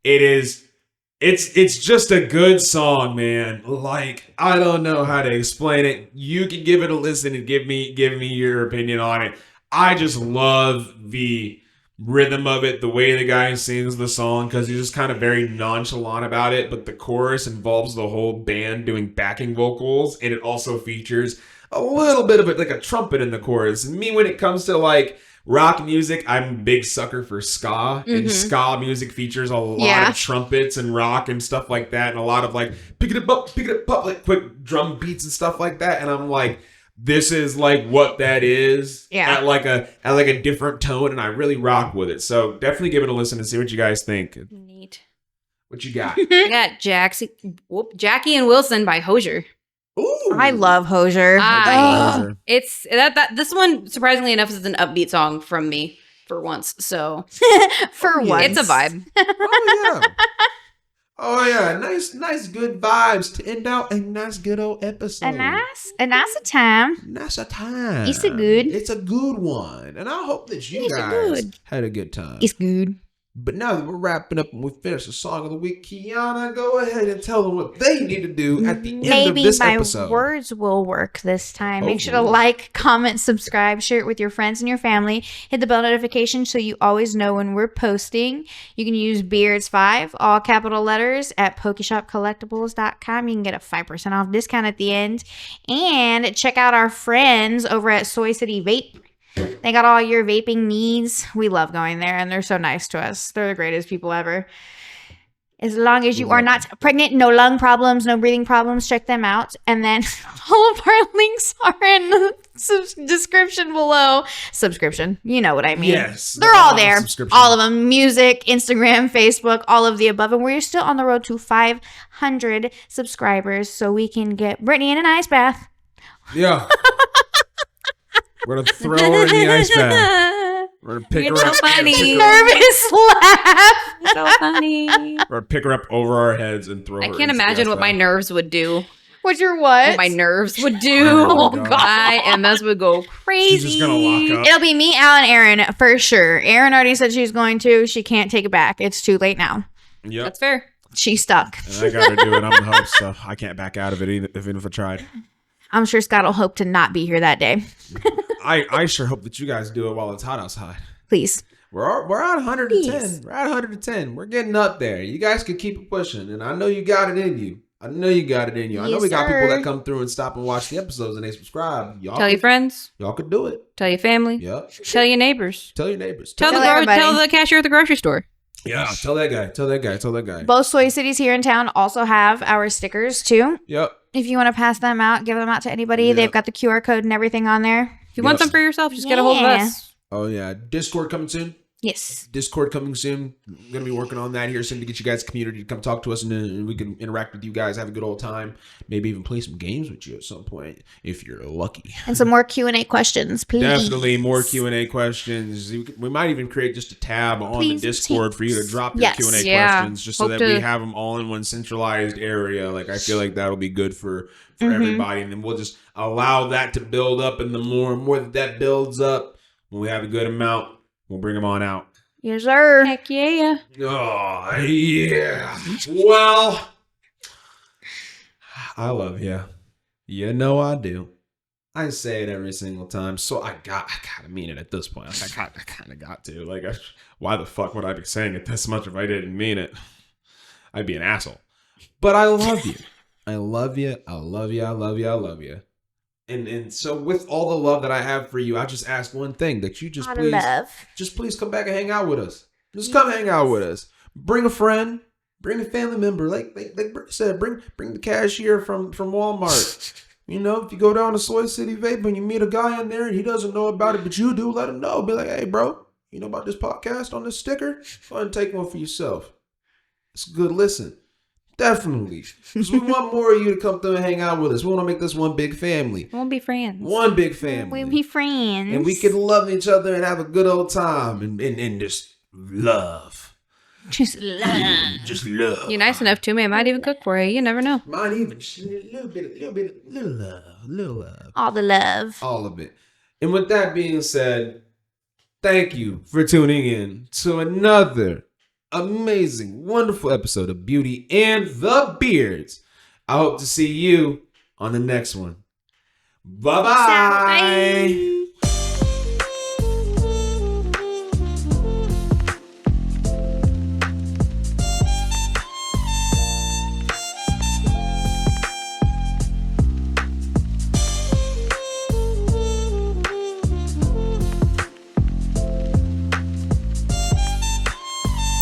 It's just a good song, man. Like, I don't know how to explain it. You can give it a listen and give me your opinion on it. I just love the rhythm of it, the way the guy sings the song, because he's just kind of very nonchalant about it, but the chorus involves the whole band doing backing vocals, and it also features a little bit of it, like a trumpet in the chorus. And me, when it comes to like rock music, I'm a big sucker for ska, and ska music features a lot of trumpets and rock and stuff like that, and a lot of like pick it up, like quick drum beats and stuff like that. And I'm like, this is like what that is at like a different tone, and I really rock with it. So definitely give it a listen and see what you guys think. Neat. What you got? I got Jackie and Wilson by Hozier. Ooh, I love Hozier. It's that this one, surprisingly enough, is an upbeat song from me for once. So For once. it's a vibe. Oh yeah. Oh yeah, nice good vibes to end out a nice good old episode. A nice time. Nice a time. It's a good. It's a good one. And I hope that you It's a guys good. had a good time. It's good. But now that we're wrapping up and we finished the song of the week, Kiana, go ahead and tell them what they need to do at the end of Maybe this my episode. words will work this time. Make sure to Hopefully. like, comment, subscribe, share it with your friends and your family. Hit the bell notification so you always know when we're posting. You can use Beards5, all capital letters, at PokeshopCollectibles.com. You can get a 5% off discount at the end. And check out our friends over at Soy City Vape. They got all your vaping needs. We love going there, and they're so nice to us. They're the greatest people ever. As long as you are not pregnant, no lung problems, no breathing problems, check them out. And then all of our links are in the description below. Subscription. You know what I mean. Yes. They're all there. Subscription. All of them. Music, Instagram, Facebook, all of the above. And we're still on the road to 500 subscribers so we can get Brittany in an ice bath. Yeah. We're going to throw her in the ice bath. We're going to pick It's her so up. funny. Nervous laugh. So funny. We're going to pick her up over our heads and throw her I can't into the imagine ice what my bath. nerves would do. What's your what? What my nerves would do. Oh, God. My MS would go crazy. She's just going to lock up. It'll be me, Al, and Erin for sure. Erin already said she's going to. She can't take it back. It's too late now. Yep. That's fair. She's stuck. And I got to do it. I'm the host, so I can't back out of it even if I tried. I'm sure Scott will hope to not be here that day. I sure hope that you guys do it while it's hot outside. Please. We're at 110. Please. We're at 110. We're getting up there. You guys can keep it pushing, and I know you got it in you. I know we got Yes, got sir. people that come through and stop and watch the episodes and they subscribe. Tell your friends. Y'all could do it. Tell your family. Yep. Tell your neighbors. Tell your neighbors. Tell everybody. the cashier at the grocery store. Yeah. Tell that guy. Tell that guy. Tell that guy. Both Soy Cities here in town also have our stickers too. Yep. If you want to pass them out, give them out to anybody. Yeah. They've got the QR code and everything on there. If you want Yep. some for yourself, just get a hold of Yeah. us. Oh yeah. Discord coming soon. Yes. Discord coming soon. I'm gonna be working on that here soon to get you guys a community to come talk to us and we can interact with you guys, have a good old time, maybe even play some games with you at some point if you're lucky. And some more Q&A questions, please. Definitely more Q&A questions. We might even create just a tab on Please, the Discord for you to drop your yes. Q&A Yeah. questions just so Hope that we to- have them all in one centralized area. Like I feel like that'll be good for Mm-hmm. everybody, and then we'll just allow that to build up, and the more and more that builds up, when we have a good amount, we'll bring them on out. Yes, sir. Heck yeah. Oh, yeah. Well, I love you. You know I do. I say it every single time, so I gotta mean it at this point. Like, I kind of got to. Like, why the fuck would I be saying it this much if I didn't mean it? I'd be an asshole. But I love you. I love you. I love you. I love you. I love you. And so with all the love that I have for you, I just ask one thing, that you just Out of love. please come back and hang out with us. Just come hang out with us. Bring a friend. Bring a family member. Like Britt said, bring the cashier from Walmart. You know, if you go down to Soy City Vape and you meet a guy in there and he doesn't know about it, but you do, let him know. Be like, hey, bro, you know about this podcast on this sticker? Go ahead and take one for yourself. It's a good listen. Definitely. Because we want more of you to come through and hang out with us. We want to make this one big family. We'll be friends. One big family. We'll be friends. And we can love each other and have a good old time and just love. Just love. Just love. You're nice enough to me. I might even cook for you. You never know. Mine even. Little love. All the love. All of it. And with that being said, thank you for tuning in to another amazing, wonderful episode of Beauty and the Beards. I hope to see you on the next one. Bye-bye. Bye.